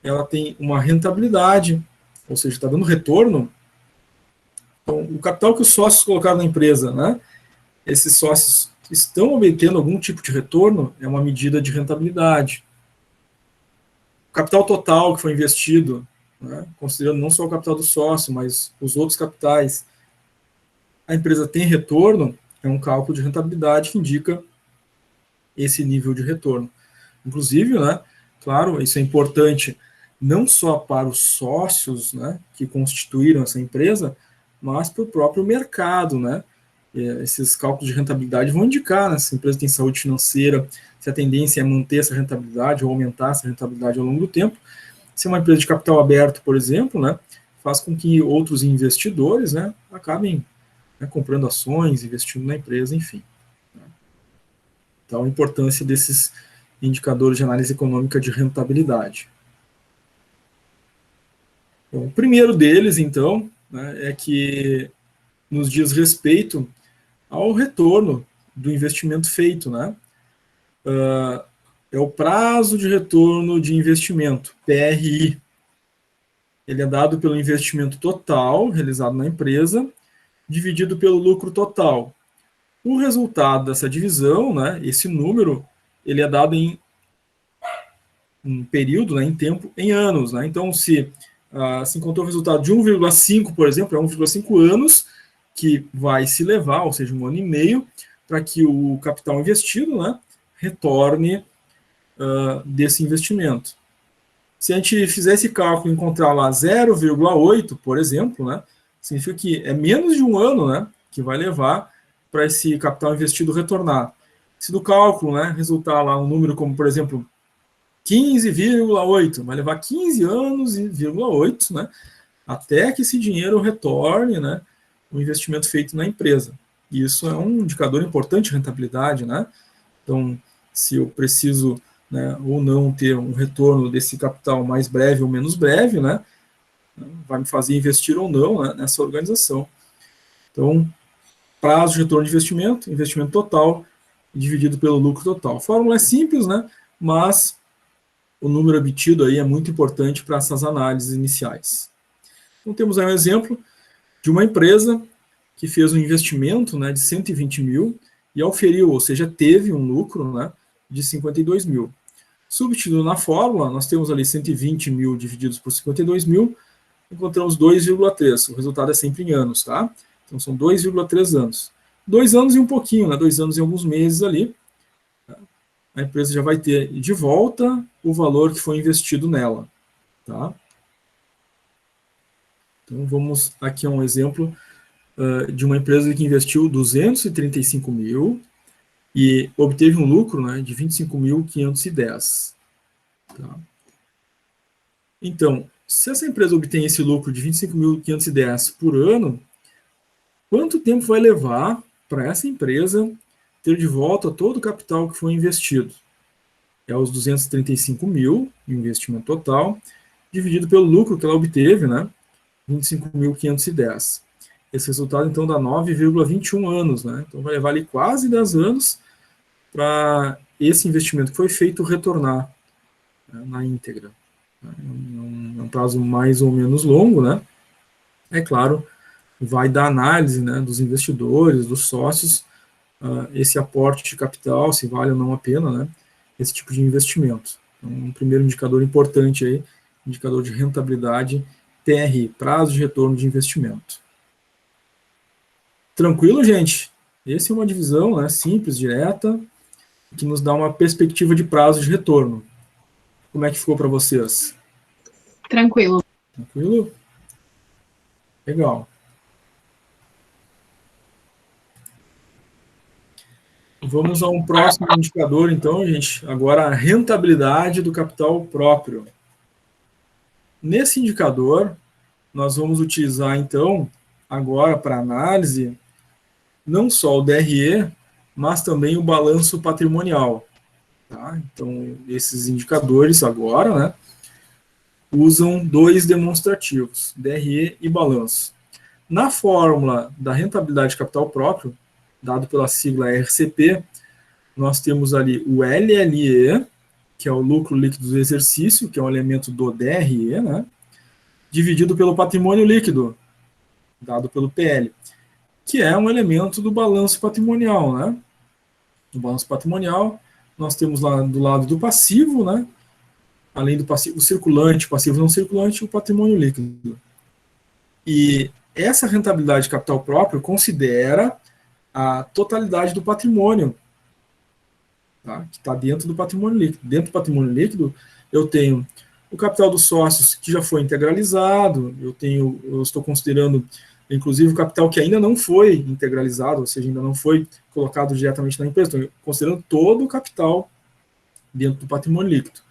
ela tem uma rentabilidade, ou seja, está dando retorno. Então, o capital que os sócios colocaram na empresa, né, esses sócios estão obtendo algum tipo de retorno, é uma medida de rentabilidade. O capital total que foi investido, né, considerando não só o capital do sócio, mas os outros capitais, a empresa tem retorno, é um cálculo de rentabilidade que indica esse nível de retorno. Inclusive, né, claro, isso é importante não só para os sócios, né, que constituíram essa empresa, mas para o próprio mercado, né? Esses cálculos de rentabilidade vão indicar, né, se a empresa tem saúde financeira, se a tendência é manter essa rentabilidade ou aumentar essa rentabilidade ao longo do tempo. Se é uma empresa de capital aberto, por exemplo, né, faz com que outros investidores, né, acabem, né, comprando ações, investindo na empresa, enfim. Então, a importância desses indicadores de análise econômica de rentabilidade. Bom, o primeiro deles, então, né, é que nos diz respeito ao retorno do investimento feito, né? É o prazo de retorno de investimento, PRI. Ele é dado pelo investimento total realizado na empresa, dividido pelo lucro total. O resultado dessa divisão, né, esse número, ele é dado em um período, né, em tempo, em anos. Né? Então, se encontrou o resultado de 1,5, por exemplo, é 1,5 anos que vai se levar, ou seja, 1 ano e meio, para que o capital investido, né, retorne desse investimento. Se a gente fizer esse cálculo e encontrar lá 0,8, por exemplo, né, significa que é menos de 1 ano, né, que vai levar para esse capital investido retornar. Se do cálculo, né, resultar lá um número como, por exemplo, 15,8, vai levar 15 anos e 0,8, né, até que esse dinheiro retorne, né, o investimento feito na empresa. E isso é um indicador importante de rentabilidade, né? Então, se eu preciso, né, ou não ter um retorno desse capital mais breve ou menos breve, né, vai me fazer investir ou não, né, nessa organização. Então, prazo de retorno de investimento, investimento total, dividido pelo lucro total. A fórmula é simples, né, mas o número obtido aí é muito importante para essas análises iniciais. Então, temos aí um exemplo de uma empresa que fez um investimento, né, de 120 mil e auferiu, ou seja, teve um lucro, né, de 52 mil. Substituindo na fórmula, nós temos ali 120 mil divididos por 52 mil, encontramos 2,3. O resultado é sempre em anos, tá? Então, são 2,3 anos. 2 anos e um pouquinho, né, 2 anos e alguns meses ali, a empresa já vai ter de volta o valor que foi investido nela, tá? Então, vamos aqui a um exemplo de uma empresa que investiu 235 mil e obteve um lucro, né, de 25.510. Tá? Então, se essa empresa obtém esse lucro de 25.510 por ano, quanto tempo vai levar para essa empresa ter de volta todo o capital que foi investido? É os 235 mil, investimento total, dividido pelo lucro que ela obteve, né, 25.510. Esse resultado, então, dá 9,21 anos, né? Então, vai levar ali quase 10 anos para esse investimento que foi feito retornar, né, na íntegra. É um prazo mais ou menos longo, né? É claro, vai dar análise, né, dos investidores, dos sócios, esse aporte de capital, se vale ou não a pena, né, esse tipo de investimento. Então, um primeiro indicador importante aí, indicador de rentabilidade, TRI, prazo de retorno de investimento. Tranquilo, gente? Essa é uma divisão, né, simples, direta. que nos dá uma perspectiva de prazo de retorno. Como é que ficou para vocês? Tranquilo. Tranquilo? Legal. Vamos a um próximo indicador, então, gente. Agora, a rentabilidade do capital próprio. Nesse indicador, nós vamos utilizar, então, agora para análise, não só o DRE, mas também o balanço patrimonial. Tá? Então, esses indicadores agora, né, usam dois demonstrativos, DRE e balanço. Na fórmula da rentabilidade de capital próprio, dado pela sigla RCP, nós temos ali o LLE, que é o lucro líquido do exercício, que é um elemento do DRE, né, dividido pelo patrimônio líquido, dado pelo PL, que é um elemento do balanço patrimonial, né? No balanço patrimonial, nós temos lá do lado do passivo, né? Além do passivo, o circulante, passivo não circulante, o patrimônio líquido. E essa rentabilidade de capital próprio considera a totalidade do patrimônio, tá? Que está dentro do patrimônio líquido. Dentro do patrimônio líquido, eu tenho o capital dos sócios que já foi integralizado, eu estou considerando, inclusive, o capital que ainda não foi integralizado, ou seja, ainda não foi colocado diretamente na empresa, estou considerando todo o capital dentro do patrimônio líquido.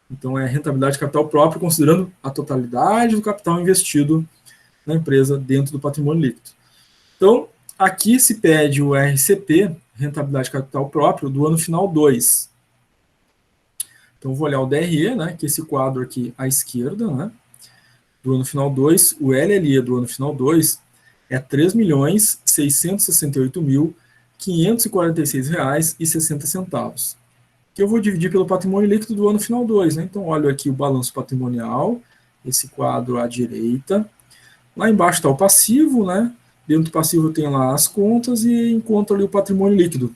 Então, é rentabilidade de capital próprio, considerando a totalidade do capital investido na empresa dentro do patrimônio líquido. Então, aqui se pede o RCP, rentabilidade de capital próprio, do ano final 2. Então, vou olhar o DRE, né, que é esse quadro aqui à esquerda, né, do ano final 2, o LLE do ano final 2 é R$ 3.668.546,60, que eu vou dividir pelo patrimônio líquido do ano final 2. Né? Então, olho aqui o balanço patrimonial, esse quadro à direita. Lá embaixo está o passivo, né? Dentro do passivo tem lá as contas e encontro ali o patrimônio líquido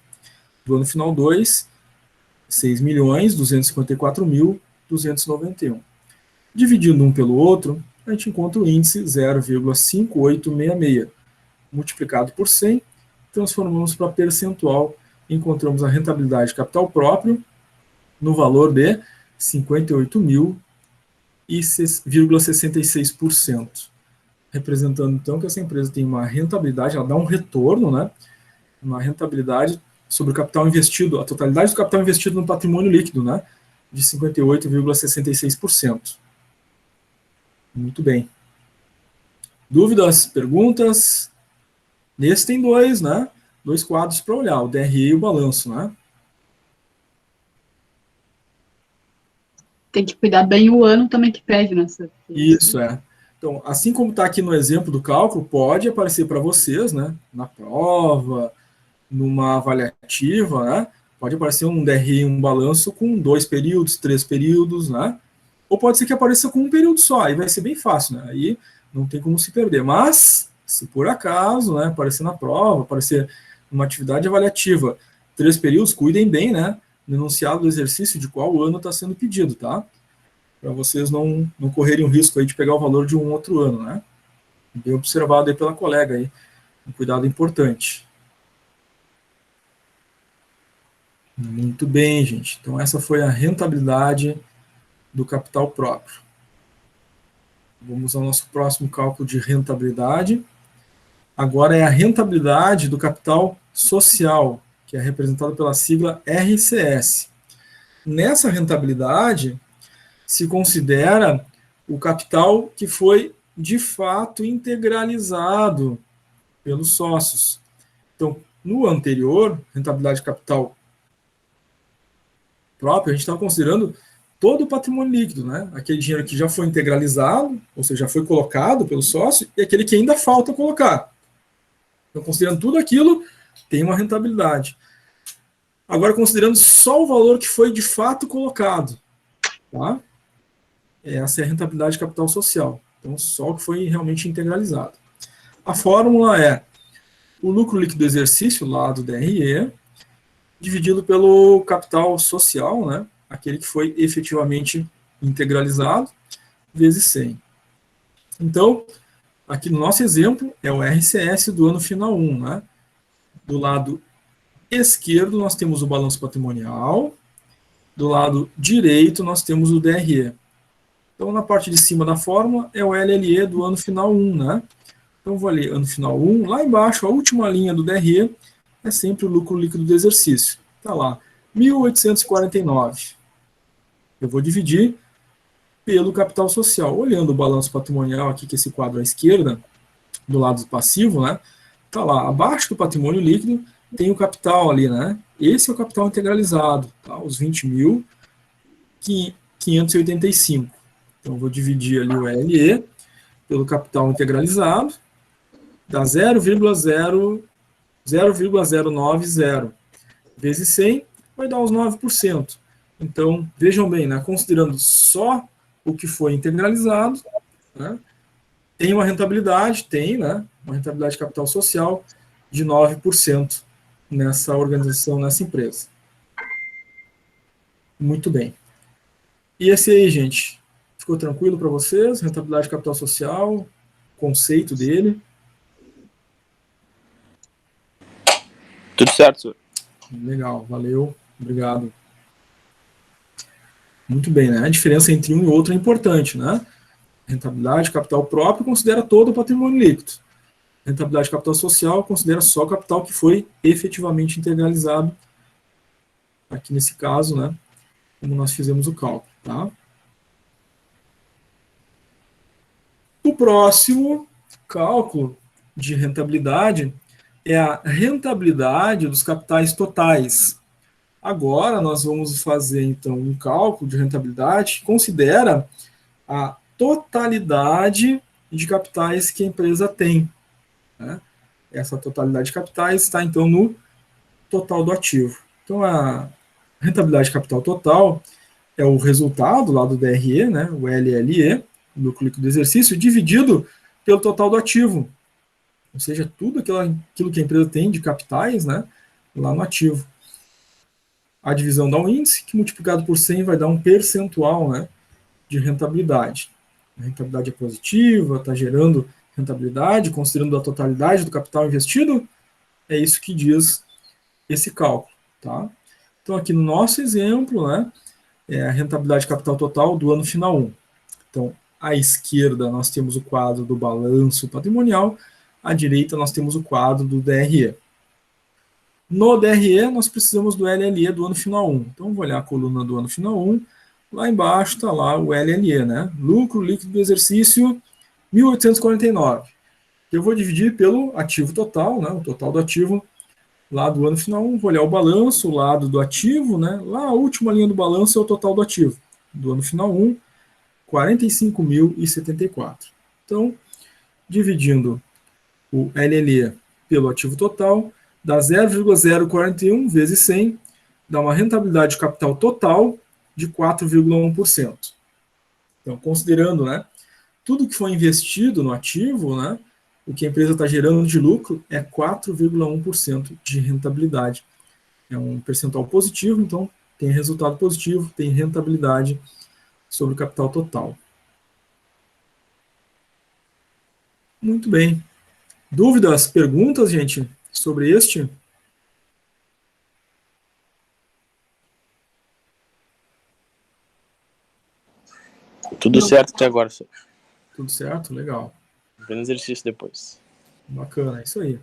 do ano final 2, R$ 6.254.291. Dividindo um pelo outro, a gente encontra o índice 0,5866. Multiplicado por 100, transformamos para percentual, encontramos a rentabilidade de capital próprio no valor de 58.000,66%. Representando, então, que essa empresa tem uma rentabilidade, ela dá um retorno, né? Uma rentabilidade sobre o capital investido, a totalidade do capital investido no patrimônio líquido, né? De 58,66%. Muito bem. Dúvidas? Perguntas? Nesse tem dois, né? Dois quadros para olhar, o DRE e o balanço, né? Tem que cuidar bem o ano também que pede, né? Isso, é. Então, assim como está aqui no exemplo do cálculo, pode aparecer para vocês, né? Na prova, numa avaliativa, né? Pode aparecer um DRE e um balanço com 2 períodos, 3 períodos, né? Ou pode ser que apareça com um período só, aí vai ser bem fácil, né? Aí não tem como se perder. Mas, se por acaso, né, aparecer na prova, aparecer numa atividade avaliativa, 3 períodos, cuidem bem, né? No enunciado do exercício de qual ano está sendo pedido, tá? Para vocês não correrem o risco aí de pegar o valor de um outro ano, né? Bem observado aí pela colega aí. Um cuidado importante. Muito bem, gente. Então, essa foi a rentabilidade do capital próprio. Vamos ao nosso próximo cálculo de rentabilidade. Agora é a rentabilidade do capital social, que é representado pela sigla RCS. Nessa rentabilidade, se considera o capital que foi, de fato, integralizado pelos sócios. Então, no anterior, rentabilidade de capital próprio, a gente estava considerando todo o patrimônio líquido, né? Aquele dinheiro que já foi integralizado, ou seja, já foi colocado pelo sócio, e aquele que ainda falta colocar. Então, considerando tudo aquilo, tem uma rentabilidade. Agora, considerando só o valor que foi de fato colocado, tá? Essa é a rentabilidade de capital social. Então, só o que foi realmente integralizado. A fórmula é o lucro líquido do exercício, lá do DRE, dividido pelo capital social, né? Aquele que foi efetivamente integralizado, vezes 100. Então, aqui no nosso exemplo, é o RCS do ano final 1, né? Do lado esquerdo nós temos o balanço patrimonial, do lado direito nós temos o DRE. Então, na parte de cima da fórmula é o LLE do ano final 1, né? Então, vou ali, ano final 1, lá embaixo, a última linha do DRE é sempre o lucro líquido do exercício. Está lá, 1.849. Eu vou dividir pelo capital social. Olhando o balanço patrimonial aqui, que é esse quadro à esquerda, do lado passivo, né? Está lá, abaixo do patrimônio líquido, tem o capital ali, né? Esse é o capital integralizado, tá? Os 20.585. Então, vou dividir ali o LE pelo capital integralizado, dá 0,090 vezes 100, vai dar uns 9%. Então, vejam bem, né? Considerando só o que foi integralizado, né? Tem uma rentabilidade, né? Uma rentabilidade de capital social de 9% nessa organização, nessa empresa. Muito bem. E esse aí, gente, ficou tranquilo para vocês? Rentabilidade de capital social, conceito dele? Tudo certo, senhor. Legal, valeu, obrigado. Muito bem, né? A diferença entre um e outro é importante, né? Rentabilidade de capital próprio considera todo o patrimônio líquido. Rentabilidade de capital social considera só o capital que foi efetivamente integralizado, aqui nesse caso, né? Como nós fizemos o cálculo, tá? O próximo cálculo de rentabilidade é a rentabilidade dos capitais totais. Agora nós vamos fazer, então, um cálculo de rentabilidade que considera a totalidade de capitais que a empresa tem, né? Essa totalidade de capitais está, então, no total do ativo. Então, a rentabilidade de capital total é o resultado lá do DRE, né? O LLE, lucro líquido do exercício, dividido pelo total do ativo. Ou seja, tudo aquilo que a empresa tem de capitais, né, lá no ativo. A divisão dá um índice, que multiplicado por 100 vai dar um percentual, né, de rentabilidade. A rentabilidade é positiva, está gerando rentabilidade, considerando a totalidade do capital investido, é isso que diz esse cálculo, tá? Então, aqui no nosso exemplo, né, é a rentabilidade de capital total do ano final 1. Então, à esquerda nós temos o quadro do balanço patrimonial, à direita nós temos o quadro do DRE. No DRE nós precisamos do LLE do ano final 1. Então, vou olhar a coluna do ano final 1, lá embaixo está lá o LLE, né? Lucro líquido do exercício 1.849. Eu vou dividir pelo ativo total, né? O total do ativo lá do ano final 1, vou olhar o balanço, o lado do ativo, né? Lá a última linha do balanço é o total do ativo. Do ano final 1, 45.074. Então, dividindo o LLE pelo ativo total, dá 0,041 vezes 100, dá uma rentabilidade de capital total de 4,1%. Então, considerando, né, tudo que foi investido no ativo, né, o que a empresa está gerando de lucro é 4,1% de rentabilidade. É um percentual positivo, então tem resultado positivo, tem rentabilidade sobre o capital total. Muito bem. Dúvidas, perguntas, gente, sobre este? Tudo certo até agora, senhor. Tudo certo? Legal. Vendo exercício depois. Bacana, é isso aí.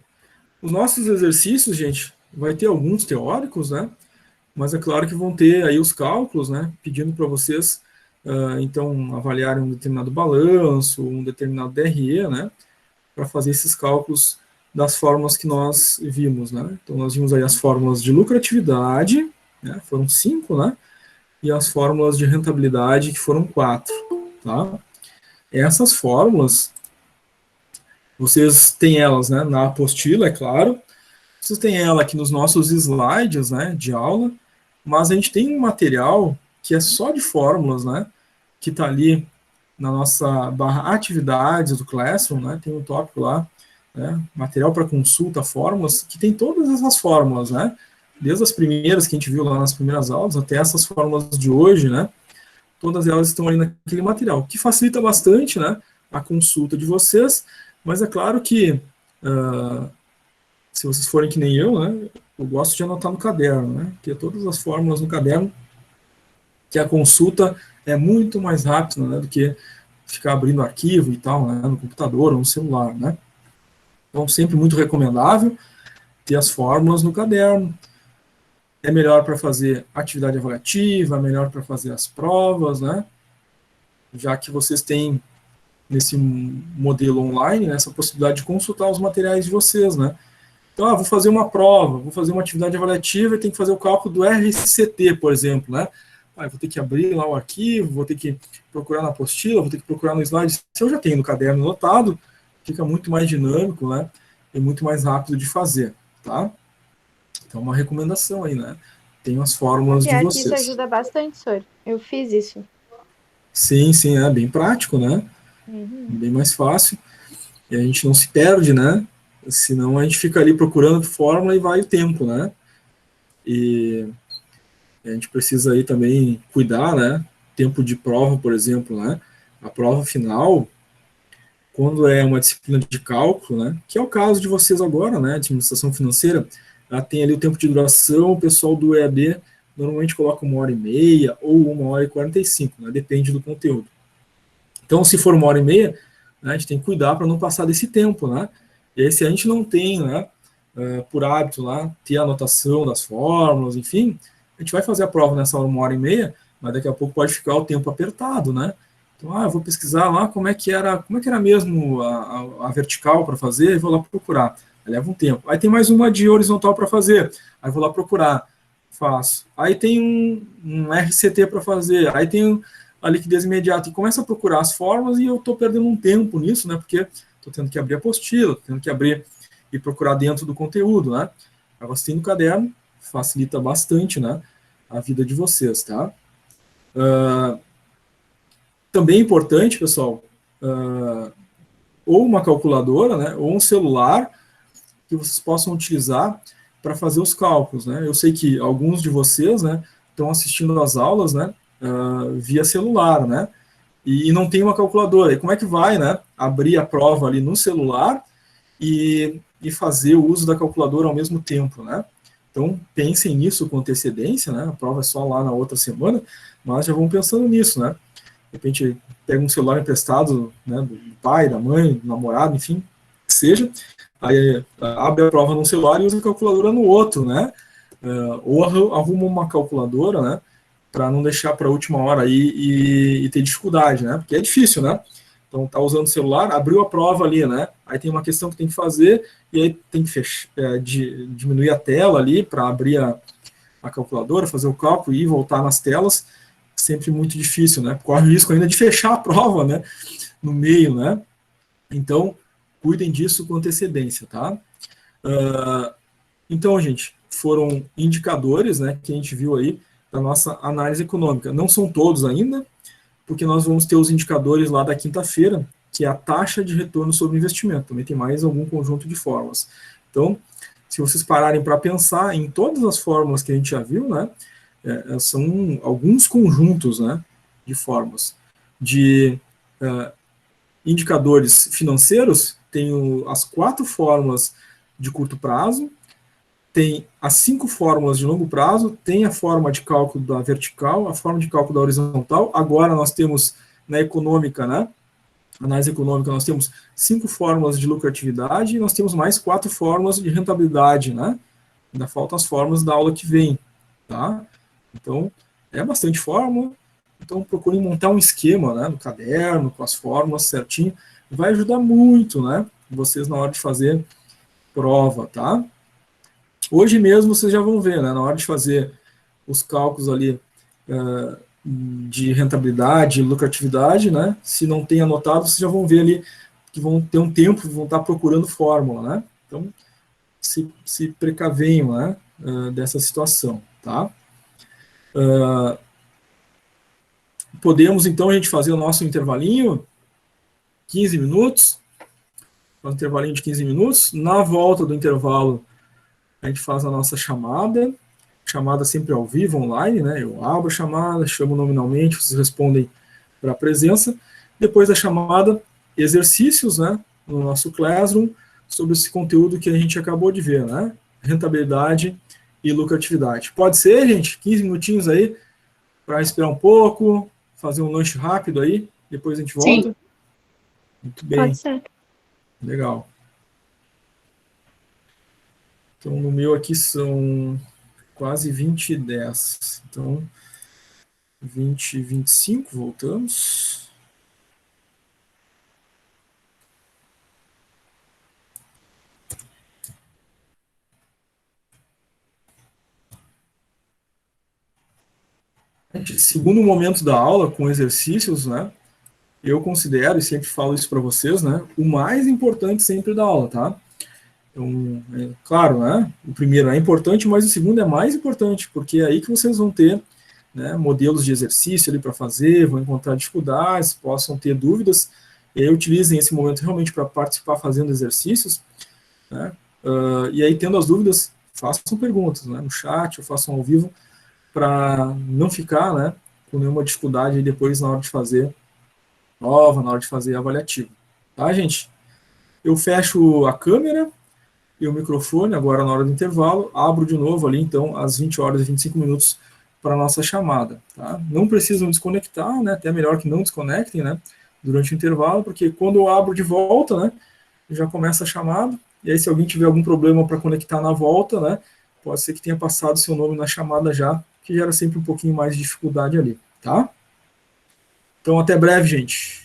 Os nossos exercícios, gente, vai ter alguns teóricos, né? Mas é claro que vão ter aí os cálculos, né? Pedindo para vocês, então, avaliarem um determinado balanço, um determinado DRE, né? Para fazer esses cálculos das fórmulas que nós vimos, né? Então, nós vimos aí as fórmulas de lucratividade, né? Foram 5, né? E as fórmulas de rentabilidade, que foram 4, tá? Essas fórmulas, vocês têm elas, né, na apostila, é claro, vocês têm ela aqui nos nossos slides, né, de aula, mas a gente tem um material que é só de fórmulas, né, que está ali na nossa barra atividades do Classroom, né, tem um tópico lá, né, material para consulta, fórmulas, que tem todas essas fórmulas, né, desde as primeiras que a gente viu lá nas primeiras aulas, até essas fórmulas de hoje, né, todas elas estão ali naquele material, que facilita bastante, né, a consulta de vocês, mas é claro que, se vocês forem que nem eu, né, eu gosto de anotar no caderno, né? Ter todas as fórmulas no caderno, que a consulta é muito mais rápida, né, do que ficar abrindo arquivo e tal, né, no computador ou no celular, né? Então, sempre muito recomendável ter as fórmulas no caderno. É melhor para fazer atividade avaliativa, é melhor para fazer as provas, né? Já que vocês têm, nesse modelo online, né, essa possibilidade de consultar os materiais de vocês, né? Então, vou fazer uma prova, vou fazer uma atividade avaliativa e tenho que fazer o cálculo do RCT, por exemplo, né? Vou ter que abrir lá o arquivo, vou ter que procurar na apostila, vou ter que procurar no slide. Se eu já tenho no caderno anotado, fica muito mais dinâmico, né? E muito mais rápido de fazer, tá? Então, uma recomendação aí, né? Tem as fórmulas de vocês. Isso ajuda bastante, senhor. Eu fiz isso. Sim, sim, é bem prático, né? Bem mais fácil. E a gente não se perde, né? Senão a gente fica ali procurando fórmula e vai o tempo, né? E a gente precisa aí também cuidar, né? Tempo de prova, por exemplo, né? A prova final, quando é uma disciplina de cálculo, né? Que é o caso de vocês agora, né? Administração financeira, ela tem ali o tempo de duração, o pessoal do EAD normalmente coloca 1h30 ou 1h45, né? Depende do conteúdo. Então, se for 1h30, né, a gente tem que cuidar para não passar desse tempo, né? E aí, se a gente não tem, né, por hábito lá, ter a anotação das fórmulas, enfim, a gente vai fazer a prova nessa 1h30, mas daqui a pouco pode ficar o tempo apertado, né? Então, eu vou pesquisar lá como é que era mesmo a vertical para fazer, e vou lá procurar. Aí leva um tempo. Aí tem mais uma de horizontal para fazer, aí vou lá procurar, faço. Aí tem um RCT para fazer, aí tem a liquidez imediata, e começa a procurar as fórmulas, e eu estou perdendo um tempo nisso, né? Porque estou tendo que abrir a apostila, estou tendo que abrir e procurar dentro do conteúdo, né? Agora, se tem no caderno, facilita bastante, né, a vida de vocês, tá? Também é importante, pessoal, ou uma calculadora, né, ou um celular que vocês possam utilizar para fazer os cálculos, né? Eu sei que alguns de vocês, né, estão assistindo às aulas, né, via celular, né? E não tem uma calculadora. E como é que vai, né, abrir a prova ali no celular e fazer o uso da calculadora ao mesmo tempo, né? Então, pensem nisso com antecedência, né? A prova é só lá na outra semana, mas já vão pensando nisso, né? De repente, pega um celular emprestado, né, do pai, da mãe, do namorado, enfim, que seja, aí abre a prova num celular e usa a calculadora no outro, né? Ou arruma uma calculadora, né, para não deixar para a última hora aí e ter dificuldade, né? Porque é difícil, né? Então, tá usando o celular, abriu a prova ali, né? Aí tem uma questão que tem que fazer, e aí tem que diminuir a tela ali para abrir a calculadora, fazer o cálculo e voltar nas telas. Sempre muito difícil, né? Corre o risco ainda de fechar a prova, né? No meio, né? Então, cuidem disso com antecedência, tá? Então, gente, foram indicadores, né, que a gente viu aí da nossa análise econômica. Não são todos ainda, porque nós vamos ter os indicadores lá da quinta-feira, que é a taxa de retorno sobre investimento. Também tem mais algum conjunto de fórmulas. Então, se vocês pararem para pensar em todas as fórmulas que a gente já viu, né, são alguns conjuntos, né, de fórmulas. De indicadores financeiros, tem as 4 fórmulas de curto prazo, tem as 5 fórmulas de longo prazo, tem a forma de cálculo da vertical, a forma de cálculo da horizontal. Agora nós temos na econômica, né, análise econômica, nós temos 5 fórmulas de lucratividade e nós temos mais 4 fórmulas de rentabilidade, né? Ainda faltam as fórmulas da aula que vem, tá? Então, é bastante fórmula. Então, procurem montar um esquema, né, no caderno, com as fórmulas certinho. Vai ajudar muito, né, vocês na hora de fazer prova, tá? Hoje mesmo vocês já vão ver, né, na hora de fazer os cálculos ali de rentabilidade, lucratividade, né, se não tem anotado, vocês já vão ver ali que vão ter um tempo, vão estar procurando fórmula, né? Então, se precavenham, né, dessa situação, tá? Podemos, então, a gente fazer o nosso intervalinho, 15 minutos, um intervalinho de 15 minutos. Na volta do intervalo, a gente faz a nossa chamada sempre ao vivo, online, né? Eu abro a chamada, chamo nominalmente, vocês respondem para a presença. Depois da chamada, exercícios, né, no nosso Classroom, sobre esse conteúdo que a gente acabou de ver, né? rentabilidade e lucratividade. Pode ser, gente? 15 minutinhos aí para esperar um pouco, fazer um lanche rápido aí, depois a gente volta? Sim. Muito bem, Pode ser. legal. Então, no meu aqui são quase 20 e 10. Então, 20 e 25, voltamos. Segundo momento da aula, com exercícios, né? Eu considero, e sempre falo isso para vocês, né? O mais importante sempre da aula, tá? Então, claro, né? O primeiro é importante, mas o segundo é mais importante, porque é aí que vocês vão ter, né, modelos de exercício ali para fazer, vão encontrar dificuldades, possam ter dúvidas, e aí utilizem esse momento realmente para participar fazendo exercícios, né? E aí, tendo as dúvidas, façam perguntas, né? No chat ou façam ao vivo, para não ficar, né, com nenhuma dificuldade aí depois na hora de fazer prova, na hora de fazer avaliativo. Tá, gente? Eu fecho a câmera e o microfone agora na hora do intervalo, abro de novo ali, então, às 20 horas e 25 minutos para a nossa chamada. Tá? Não precisam desconectar, né? Até melhor que não desconectem, né? Durante o intervalo, porque quando eu abro de volta, né? Já começa a chamada, e aí se alguém tiver algum problema para conectar na volta, né? Pode ser que tenha passado seu nome na chamada já, que gera sempre um pouquinho mais de dificuldade ali, tá? Então, até breve, gente.